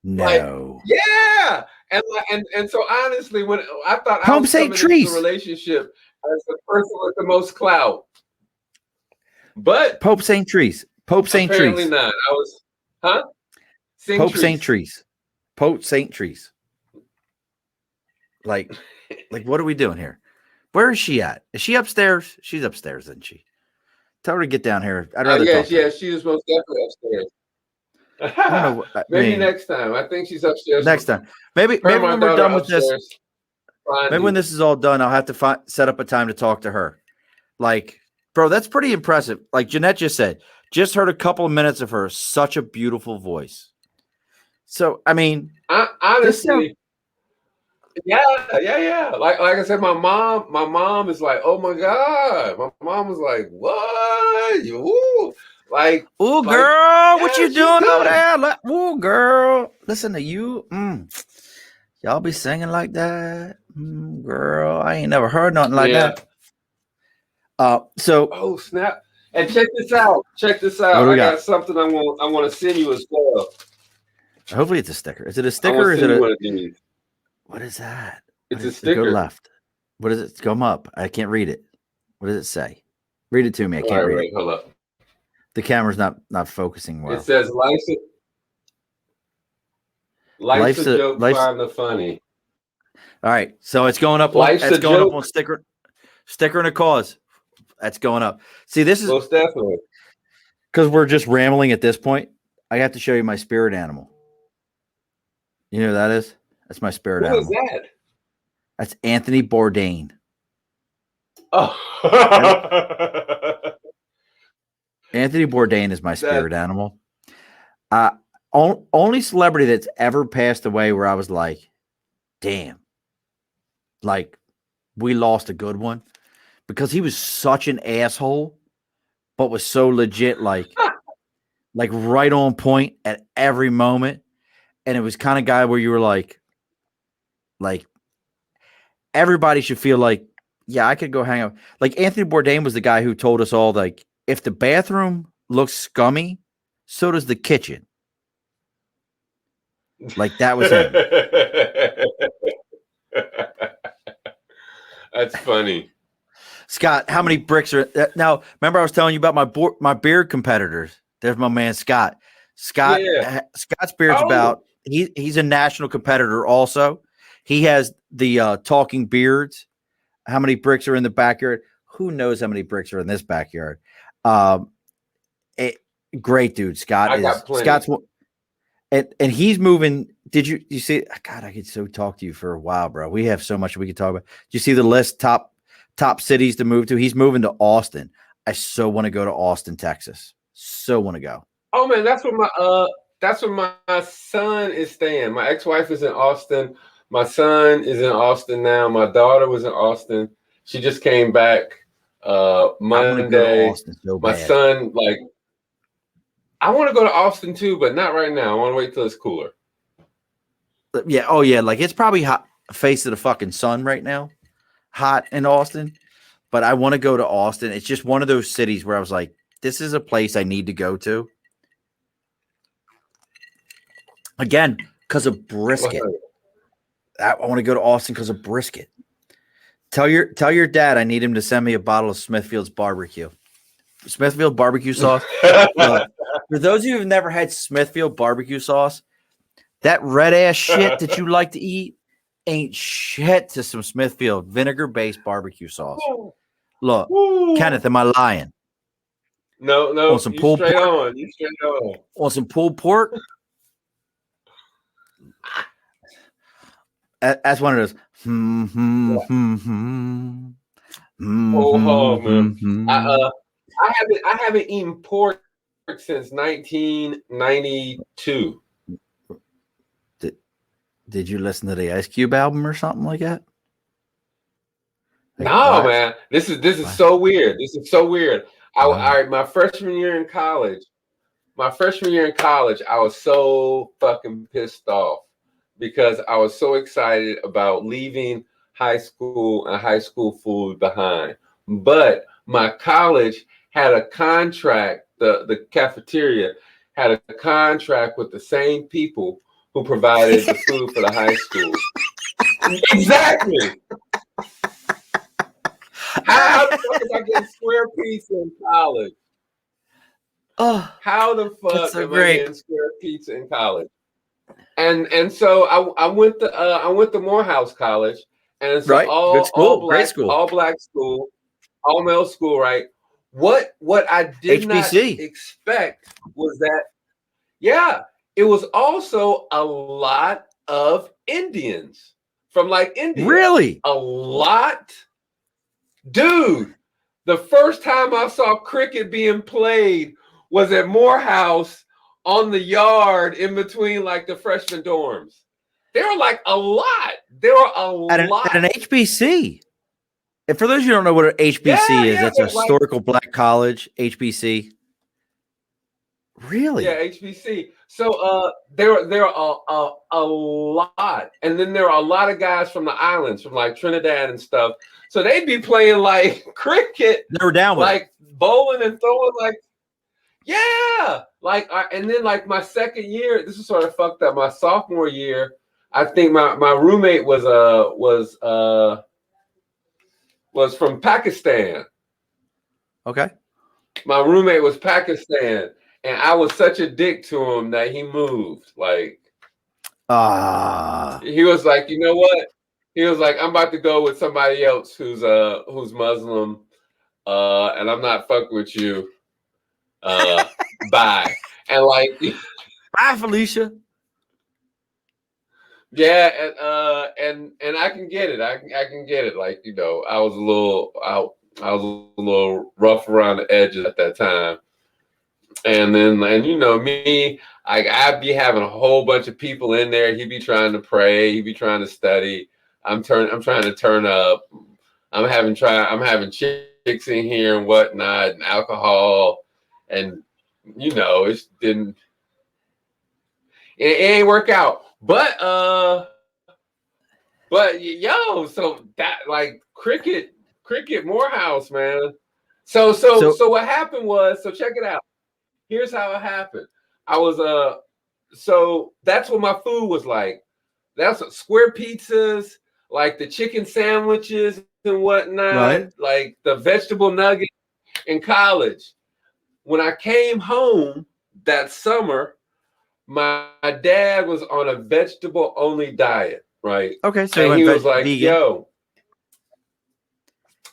A: No.
B: Yeah. And so honestly, when I thought
A: Pope
B: I was
A: St.
B: coming into the relationship as the person with the most clout. But
A: Pope St. Treese. Pope St. Treese.
B: Apparently not. I was, huh?
A: Pope St. Treese. Pope St. Treese. Like, what are we doing here? Where is she at? Is she upstairs? She's upstairs, isn't she? Tell her to get down here. I'd rather talk to her.
B: She is most definitely upstairs.
A: I don't know,
B: maybe next time. I think she's upstairs.
A: Next time. Maybe when we're done with this. Maybe when this is all done, I'll have to set up a time to talk to her. Like, bro, that's pretty impressive. Like Jeanette just said, just heard a couple of minutes of her. Such a beautiful voice. So, I mean,
B: honestly, yeah. Like I said, my mom is like, oh my God. My mom was like, what? Ooh. Like,
A: ooh, girl,
B: yeah,
A: what you doing over there? Like, ooh, girl, listen to you. Y'all be singing like that, girl. I ain't never heard nothing like that. So,
B: oh snap! And check this out. I got something I want to send you as well.
A: Hopefully, it's a sticker. Is it a sticker? Or is it
B: one of these.
A: What is that?
B: It's a sticker.
A: Go left. What is it? Come up. I can't read it. What does it say? Read it to me. I can't read it.
B: Hold up.
A: The camera's not focusing well.
B: It says life's a joke, find the funny.
A: All right, so it's going up. It's going up on sticker and a cause. That's going up. See, this is
B: most definitely
A: because we're just rambling at this point. I have to show you my spirit animal. You know who that is? That's my spirit animal.
B: Who is that?
A: That's Anthony Bourdain.
B: Oh.
A: Anthony Bourdain is my spirit animal. Only celebrity that's ever passed away where I was like, damn, like we lost a good one, because he was such an asshole, but was so legit, like right on point at every moment. And it was kind of guy where you were like everybody should feel like, yeah, I could go hang out. Like Anthony Bourdain was the guy who told us all, like, if the bathroom looks scummy, so does the kitchen. Like that was him.
B: That's funny.
A: Scott, how many bricks are now? Remember, I was telling you about my beard competitors. There's my man Scott. Scott's beard's about. He's a national competitor. Also, he has the talking beards. How many bricks are in the backyard? Who knows how many bricks are in this backyard? Great dude, Scott.
B: I got plenty.
A: Scott's and he's moving. Did you see? God, I could so talk to you for a while, bro. We have so much we could talk about. Did you see the list top cities to move to? He's moving to Austin. I so want to go to Austin, Texas. So want to go.
B: Oh man, that's where my son is staying. My ex-wife is in Austin. My son is in Austin now. My daughter was in Austin. She just came back Monday. My son, like, I want to go to Austin too, but not right now. I want to wait till it's cooler.
A: Yeah. Oh yeah. Like it's probably hot face of the fucking sun right now. Hot in Austin. But I want to go to Austin. It's just one of those cities where I was like, this is a place I need to go to. Again, because of brisket. I want to go to Austin because of brisket. Tell your dad I need him to send me a bottle of Smithfield's barbecue. Smithfield barbecue sauce. For those of you who've never had Smithfield barbecue sauce, that red ass shit that you like to eat ain't shit to some Smithfield vinegar-based barbecue sauce. Look, Kenneth, am I lying?
B: No.
A: Want some pulled pork?
B: You straight on.
A: Want some pulled pork? That's one of those.
B: Oh man, I haven't eaten pork since 1992.
A: Did you listen to the Ice Cube album or something like that?
B: No, man. This is so weird. This is so weird. All right, my freshman year in college, I was so fucking pissed off because I was so excited about leaving high school and high school food behind. But my college had a contract, the cafeteria had a contract with the same people who provided the food for the high school. Exactly. How the fuck is I getting square pizza in college?
A: Oh,
B: how the fuck
A: so
B: am I getting square pizza in college? And so I went to Morehouse College, and so all black school, all male school, right? What I did not expect was that, yeah, it was also a lot of Indians. from like India.
A: Really?
B: A lot, dude. The first time I saw cricket being played was at Morehouse on the yard in between like the freshman dorms. There were like a lot. There were a lot.
A: At an HBC. And for those of you who don't know what an HBC is, that's a historical black college, HBC. Really?
B: Yeah, HBC. So there are a lot. And then there are a lot of guys from the islands, from like Trinidad and stuff. So they'd be playing like cricket.
A: They were down with
B: like bowling and throwing like, yeah. Like and then like my second year, this is sort of fucked up. My sophomore year, I think my roommate was from Pakistan.
A: Okay.
B: My roommate was Pakistan, and I was such a dick to him that he moved. Like, he was like, you know what? He was like, I'm about to go with somebody else who's Muslim, and I'm not fucking with you. Bye. And like,
A: bye, Felicia.
B: Yeah, and I can get it. I can get it. Like, you know, I was a little rough around the edges at that time. And you know me, I'd be having a whole bunch of people in there. He'd be trying to pray. He'd be trying to study. I'm trying to turn up. I'm having chicks in here and whatnot, and alcohol, and you know, it ain't work out. But yo, so that like cricket Morehouse, man. So what happened was, so check it out. Here's how it happened. I was so that's what my food was like. That's square pizzas, like the chicken sandwiches and whatnot,
A: right.
B: Like the vegetable nuggets in college. When I came home that summer, my dad was on a vegetable only diet, right?
A: Okay, so
B: and he was like,
A: vegan.
B: yo.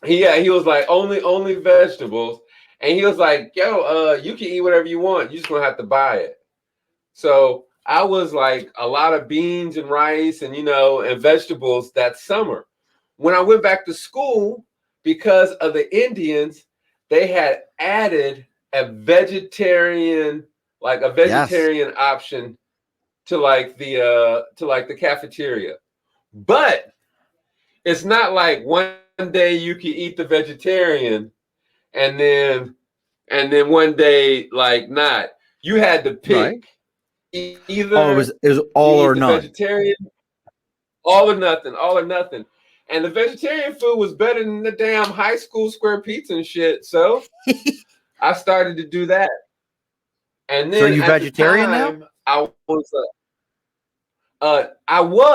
B: He was like, only vegetables. And he was like, yo, you can eat whatever you want. You're just gonna have to buy it. So I was like a lot of beans and rice and, you know, and vegetables that summer. When I went back to school, because of the Indians, they had added a vegetarian option to like the cafeteria. But it's not like one day you can eat the vegetarian and then one day like not. You had to pick.
A: Right.
B: Either
A: it was all or none.
B: Vegetarian, all or nothing. And the vegetarian food was better than the damn high school square pizza and shit. So I started to do that. And then
A: so you vegetarian now?
B: I was all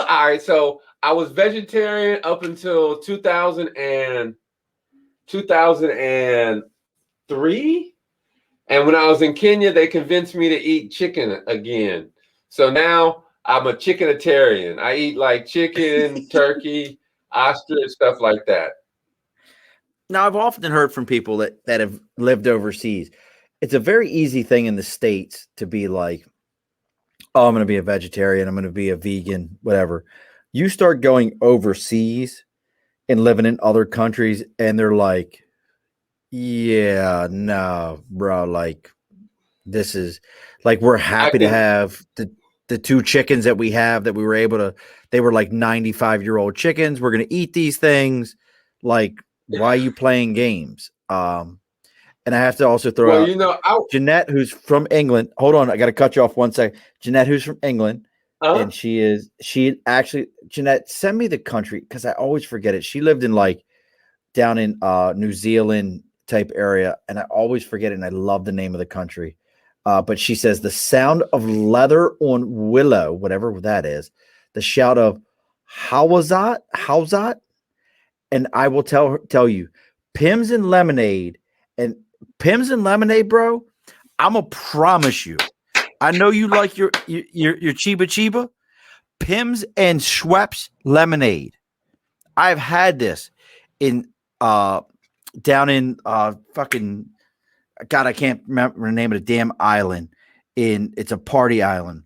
B: right. So I was vegetarian up until 2003. And when I was in Kenya, they convinced me to eat chicken again. So now I'm a chickenitarian. I eat like chicken, turkey, ostrich, stuff like that.
A: Now, I've often heard from people that have lived overseas. It's a very easy thing in the States to be like, oh, I'm going to be a vegetarian. I'm going to be a vegan, whatever. You start going overseas and living in other countries, and they're like, yeah, no, bro. Like, this is like, we're happy to have the two chickens that we have that we were able to, they were like 95-year-old chickens. We're going to eat these things. Like, why are you playing games? And I have to also throw out Jeanette, who's from England. Hold on. I got to cut you off one second. Jeanette, who's from England. And she actually, Jeanette, send me the country because I always forget it. She lived in like down in New Zealand type area, and I always forget it, and I love the name of the country. But she says the sound of leather on willow, whatever that is, the shout of how's that? And I will tell you, Pims and lemonade, bro. I'm gonna promise you. I know you like your Chiba. Pims and Schweppes lemonade. I've had this in down in fucking God, I can't remember the name of the damn island. It's a party island.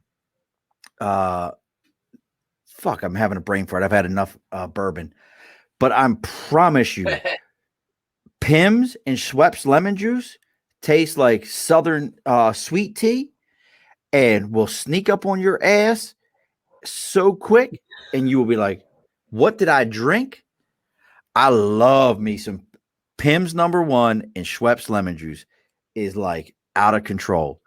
A: fuck, I'm having a brain fart. I've had enough bourbon. But I promise you, Pimm's and Schweppes lemon juice taste like Southern sweet tea and will sneak up on your ass so quick, and you will be like, what did I drink? I love me some Pimm's #1 and Schweppes lemon juice is like out of control.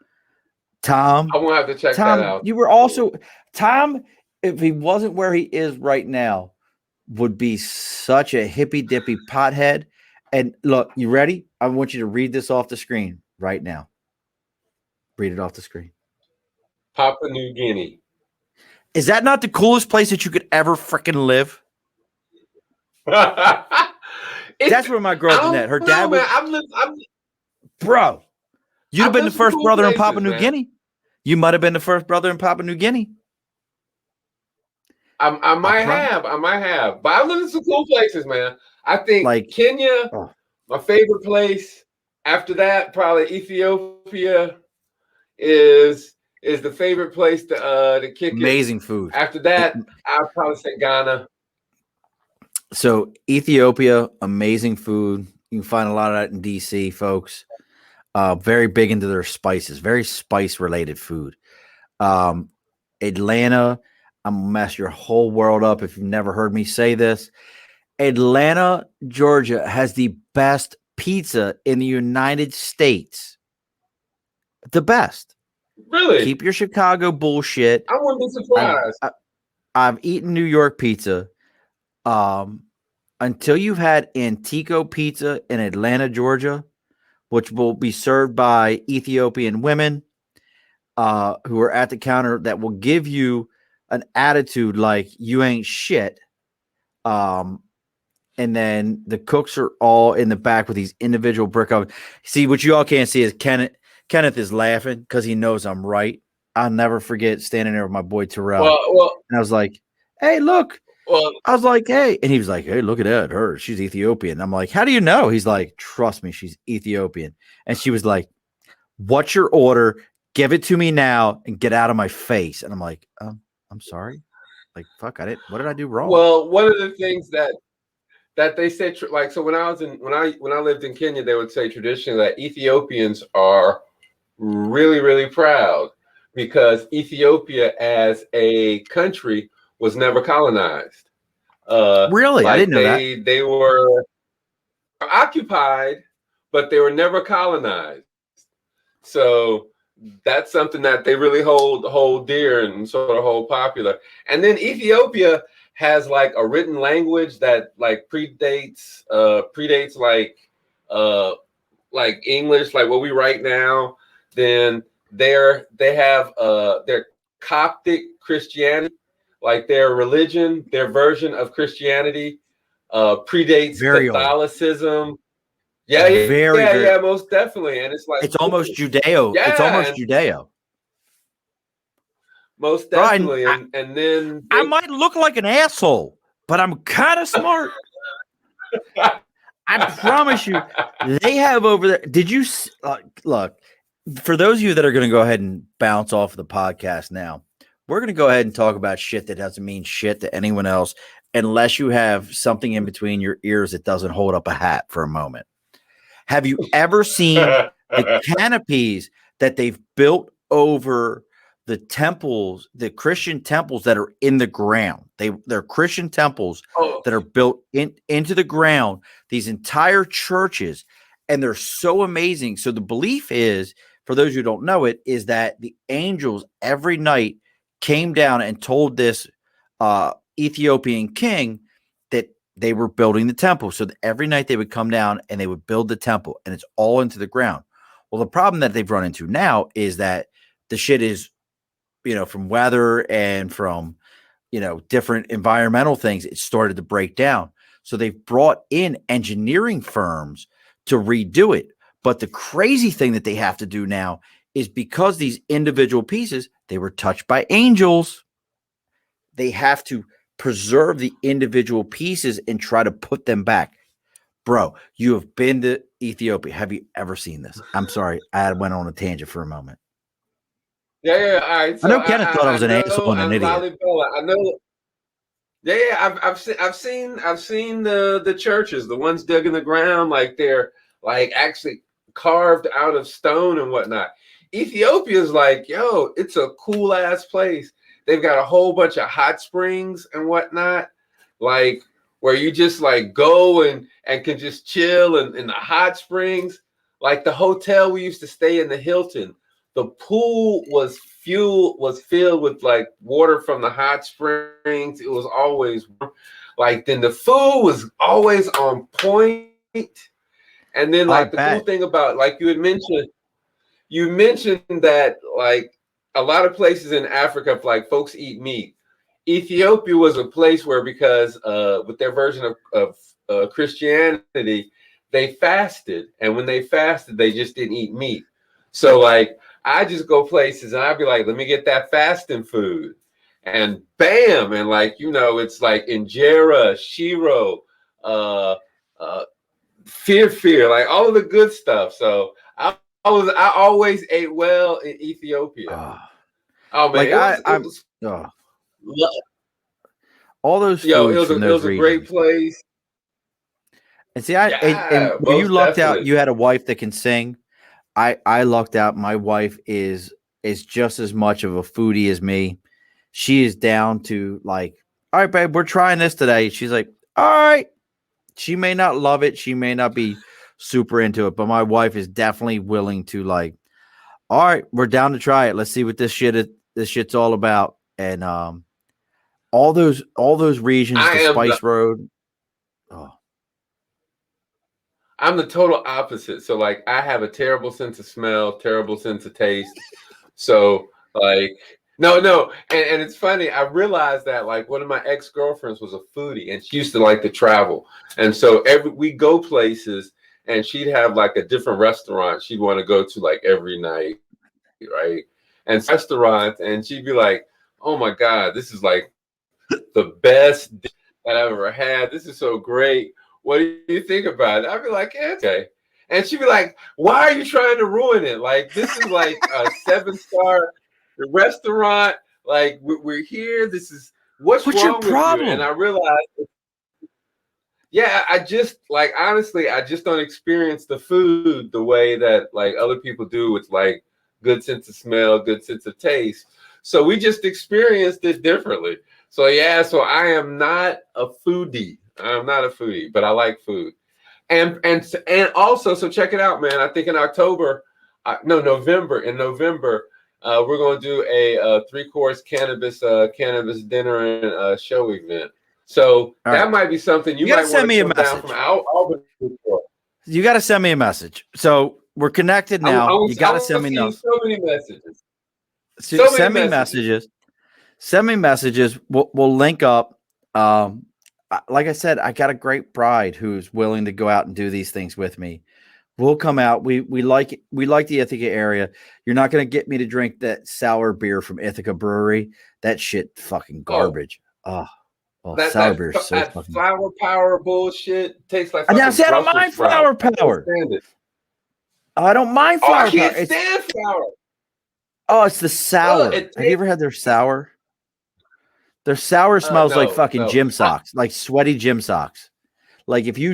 A: Tom,
B: I'm gonna have to check that out.
A: You were also Tom, if he wasn't where he is right now, would be such a hippy dippy pothead. And look, you ready? I want you to read this off the screen right now. Read it off the screen.
B: Papua New Guinea.
A: Is that not the coolest place that you could ever freaking live? That's where my girl Jeanette. Her dad was. Bro, you'd have been the first brother in Papua New Guinea. You might have been the first brother in Papua New Guinea.
B: I might have. But I've lived in some cool places, man. I think like Kenya, my favorite place. After that, probably Ethiopia is the favorite place to kick
A: Amazing
B: it.
A: Food.
B: After that, I'd probably say Ghana.
A: So Ethiopia, amazing food. You can find a lot of that in DC, folks. Very big into their spices, very spice-related food. Atlanta, I'm going to mess your whole world up if you've never heard me say this. Atlanta, Georgia has the best pizza in the United States. The best.
B: Really?
A: Keep your Chicago bullshit.
B: I wouldn't be surprised.
A: I've eaten New York pizza. Until you've had Antico Pizza in Atlanta, Georgia, which will be served by Ethiopian women who are at the counter that will give you an attitude like you ain't shit. And then the cooks are all in the back with these individual brick ovens. See, what you all can't see is Kenneth. Kenneth is laughing because he knows I'm right. I'll never forget standing there with my boy Terrell. And I was like, hey, look. I was like, hey. And he was like, hey, look at that. She's Ethiopian. I'm like, how do you know? He's like, trust me, she's Ethiopian. And she was like, what's your order? Give it to me now and get out of my face. And I'm like, I'm sorry. Like, fuck, what did I do wrong?
B: Well, one of the things that they say, like, so when I lived in Kenya, they would say traditionally that Ethiopians are really, really proud because Ethiopia as a country was never colonized.
A: Really? I didn't know that.
B: They were occupied, but they were never colonized. So that's something that they really hold dear and sort of hold popular. And then Ethiopia has like a written language that like predates like English, like what we write now. Then they have their Coptic Christianity, like their religion, their version of Christianity predates Catholicism. Yeah, most definitely. And it's like
A: it's almost Judeo. Yeah, it's almost Judeo.
B: Most definitely. And then
A: I might look like an asshole, but I'm kind of smart. I promise you, they have over there. Did you look? For those of you that are going to go ahead and bounce off the podcast now, we're going to go ahead and talk about shit that doesn't mean shit to anyone else unless you have something in between your ears that doesn't hold up a hat for a moment. Have you ever seen the canopies that they've built over the temples, the Christian temples that are in the ground? They're Christian temples that are built into the ground, these entire churches, and they're so amazing. So the belief is, for those who don't know it, is that the angels every night came down and told this Ethiopian king that they were building the temple. So that every night they would come down and they would build the temple, and it's all into the ground. Well, the problem that they've run into now is that the shit is, from weather and from, different environmental things, it started to break down. So they've brought in engineering firms to redo it. But the crazy thing that they have to do now is because these individual pieces, they were touched by angels, they have to preserve the individual pieces and try to put them back. Bro, you have been to Ethiopia. Have you ever seen this? I'm sorry, I went on a tangent for a moment.
B: Yeah. All right.
A: So I know Kenneth thought I was an asshole and an idiot.
B: I know Yeah, I've seen the churches, the ones dug in the ground, like they're like actually carved out of stone and whatnot. Ethiopia's like, yo, it's a cool ass place. They've got a whole bunch of hot springs and whatnot, like where you just like go and can just chill in the hot springs. Like the hotel we used to stay in, the Hilton, the pool was filled with like water from the hot springs. It was always warm. Like then the food was always on point. And then
A: I
B: like the cool
A: bet.
B: thing about like you mentioned that like a lot of places in Africa, like folks eat meat. Ethiopia was a place where because with their version of Christianity, they fasted, and when they fasted, they just didn't eat meat. So like I just go places and I'd be like, let me get that fasting food, and bam, and like it's like injera, shiro, uh, uh, fear, like all of the good stuff. So I always ate well in Ethiopia.
A: Oh,
B: Oh man,
A: like
B: it
A: I'm
B: was
A: oh, all those
B: yo, it
A: foods
B: was
A: from
B: a it
A: those
B: was a great
A: regions.
B: place.
A: And see, and
B: Yeah,
A: where you
B: most
A: lucked out,
B: definitely.
A: you had a wife that can sing. I lucked out. My wife is just as much of a foodie as me. She is down to like, all right, babe, we're trying this today. She's like, all right. She may not love it. She may not be super into it, but my wife is definitely willing to like, all right, we're down to try it. Let's see what this shit's all about. And all those regions,
B: I
A: the
B: am the
A: Spice Road. Oh,
B: I'm the total opposite. So like I have a terrible sense of smell, terrible sense of taste. So like no, and it's funny. I realized that like one of my ex-girlfriends was a foodie, and she used to like to travel, and so every we go places, and she'd have like a different restaurant she'd want to go to like every night, right? And restaurants, and she'd be like, "Oh my God, this is like the best dish that I've ever had. This is so great. What do you think about it?" I'd be like, yeah, okay. And she'd be like, why are you trying to ruin it? Like, this is like a 7-star restaurant. Like, we're here. This is what's
A: what's your
B: wrong with you? And
A: problem?
B: I realized, yeah, I just like honestly, I just don't experience the food the way that like other people do with like good sense of smell, good sense of taste. So we just experienced it differently. So yeah, so I am not a foodie. I'm not a foodie, but I like food. And also, so check it out, man. I think in October, no, November. In November, we're going to do a 3-course cannabis dinner and show event. So
A: All right.
B: that might be something you
A: You got to
B: might want
A: send
B: to
A: me a
B: come down from
A: message.
B: Albany for.
A: You got to send me a message. So we're connected
B: I, I,
A: now. You
B: want- I
A: got to
B: want
A: send
B: to
A: me
B: see you
A: no.
B: so many messages. So many
A: Send me
B: messages.
A: messages. Send me messages. We'll link up. Like I said, I got a great bride who's willing to go out and do these things with me. We'll come out. We like the Ithaca area. You're not gonna get me to drink that sour beer from Ithaca Brewery. That shit fucking
B: Oh,
A: garbage. Oh, well,
B: that
A: sour
B: that
A: beer is so
B: that
A: fucking.
B: flower power bullshit tastes like
A: Now,
B: fucking
A: see, I don't
B: Brussels
A: mind
B: sprouts.
A: flower
B: I can't
A: power.
B: stand it.
A: I don't mind
B: Oh, I
A: flower power.
B: can't stand flour.
A: It's the
B: Oh,
A: sour.
B: it
A: Have you
B: tastes.
A: ever had their sour? Their sour smells like
B: No,
A: fucking
B: no.
A: gym socks, like sweaty gym socks. Like if you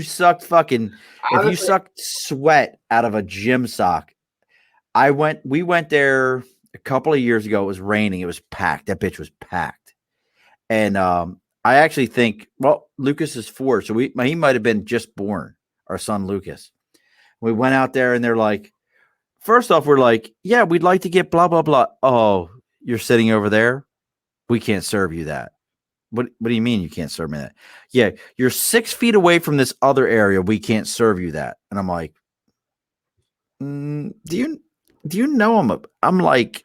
B: Honestly,
A: sucked sweat out of a gym sock. We went there a couple of years ago. It was raining. It was packed. That bitch was packed. And I actually think, well, Lucas is 4, so he might have been just born, our son Lucas. We went out there and they're like, first off, we're like, yeah, we'd like to get blah blah blah. Oh, you're sitting over there? We can't serve you that. What do you mean you can't serve me that? Yeah, you're 6 feet away from this other area. We can't serve you that. And I'm like, do you know I'm like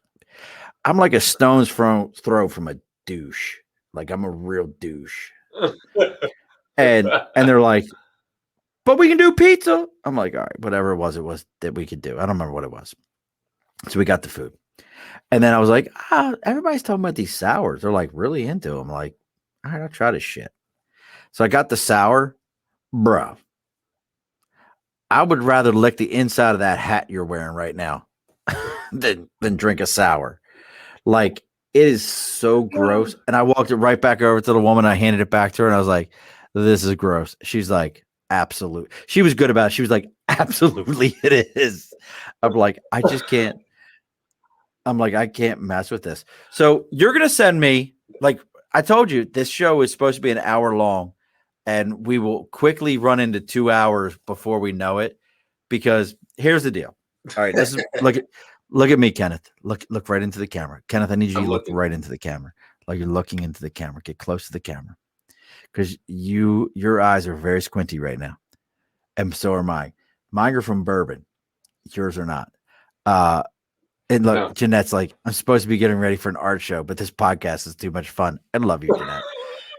A: a stone's throw from a douche. Like I'm a real douche. And they're like, but we can do pizza. I'm like, all right, whatever it was that we could do. I don't remember what it was. So we got the food. And then I was like, everybody's talking about these sours. They're like really into them. I'm like, all right, I'll try this shit. So I got the sour, bro. I would rather lick the inside of that hat you're wearing right now than drink a sour. Like It is so gross. And I walked it right back over to the woman. I handed it back to her and I was like, this is gross. She's like, absolute. She was good about it. She was like, absolutely it is. I'm like, I just can't. I'm like, I can't mess with this. So you're going to send me, like I told you, this show is supposed to be an hour long and we will quickly run into 2 hours before we know it, because here's the deal. All right. This is look at me, Kenneth. Look right into the camera. Kenneth, I need you to look right into the camera. Like you're looking into the camera. Get close to the camera. Because your eyes are very squinty right now. And so are mine. Mine are from bourbon. Yours are not. And look, no. Jeanette's like, I'm supposed to be getting ready for an art show, but this podcast is too much fun. I love you, Jeanette.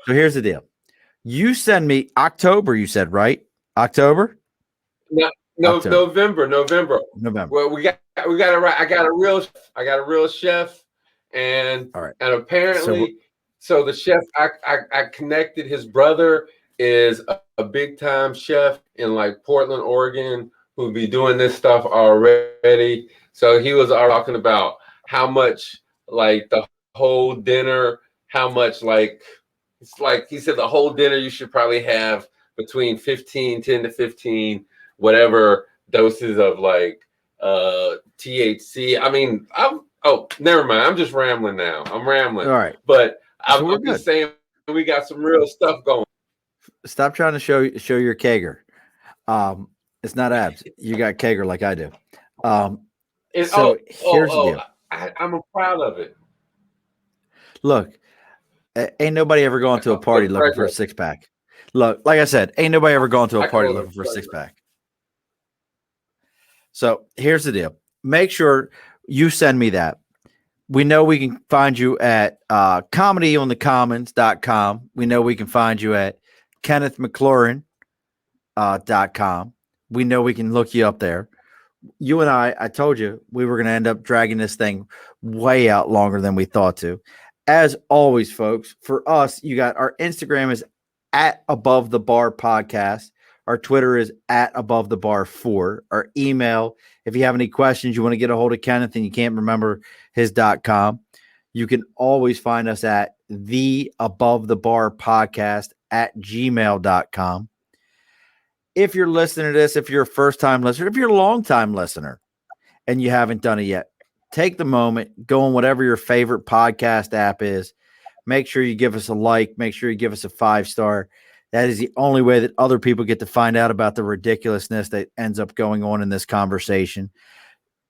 A: So here's the deal. You send me October, you said, right? October?
B: No, October. November. Well, we got it right. I got a real chef, and
A: all right.
B: And apparently, so the chef I connected. His brother is a big time chef in like Portland, Oregon, who'll be doing this stuff already. So he was talking about how much like the whole dinner, how much like it's like he said the whole dinner you should probably have between 10 to 15 whatever doses of like THC. I mean, never mind. I'm just rambling now. I'm rambling.
A: All right.
B: But I'm just saying we got some real stuff going.
A: Stop trying to show your kegger. It's not abs. You got kegger like I do. Here's the deal.
B: I'm proud of it.
A: Look, ain't nobody ever gone to a party looking for a six pack. Look, like I said, ain't nobody ever gone to a party looking for a six pack. So here's the deal. Make sure you send me that. We know we can find you at comedyonthecommons.com. We know we can find you at kennethmclaurin.com. We know we can look you up there. You and I told you we were going to end up dragging this thing way out longer than we thought to. As always, folks, for us, you got our Instagram is at Above the Bar Podcast. Our Twitter is at Above the Bar 4. Our email, if you have any questions, you want to get a hold of Kenneth and you can't remember his .com, you can always find us at the Above the Bar Podcast at gmail.com. If you're listening to this, if you're a first-time listener, if you're a long-time listener and you haven't done it yet, take the moment, go on whatever your favorite podcast app is. Make sure you give us a like. Make sure you give us a 5-star. That is the only way that other people get to find out about the ridiculousness that ends up going on in this conversation.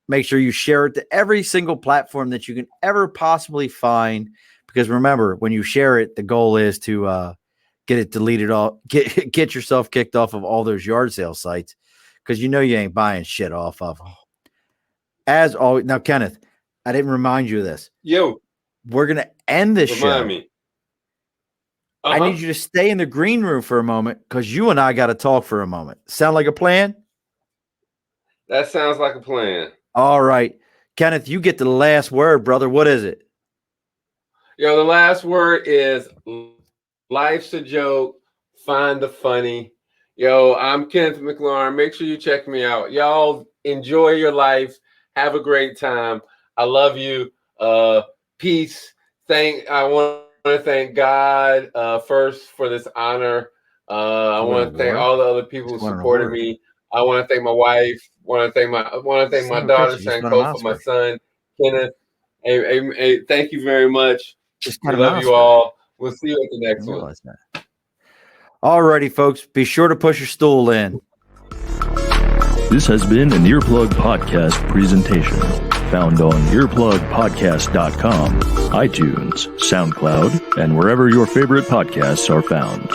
A: Make sure you share it to every single platform that you can ever possibly find. Because remember, when you share it, the goal is to get it deleted, get yourself kicked off of all those yard sale sites, because you know you ain't buying shit off of them. As always, now Kenneth, I didn't remind you of this.
B: Yo,
A: we're gonna end this show.
B: Remind me.
A: I need you to stay in the green room for a moment because you and I got to talk for a moment. Sound like a plan?
B: That sounds like a plan.
A: All right. Kenneth, you get the last word, brother. What is it?
B: Yo, the last word is life's a joke. Find the funny. Yo, I'm Kenneth McLaurin. Make sure you check me out. Y'all enjoy your life. Have a great time. I love you. Peace. I want to thank God first for this honor. I want to thank all the other people who supported me. I want to thank my wife. I want to thank my daughter, Sanko, for my son, Kenneth. Hey, thank you very much. I love you all. We'll see you at the next one.
A: All righty, folks. Be sure to push your stool in.
D: This has been an Earplug Podcast presentation. Found on earplugpodcast.com, iTunes, SoundCloud, and wherever your favorite podcasts are found.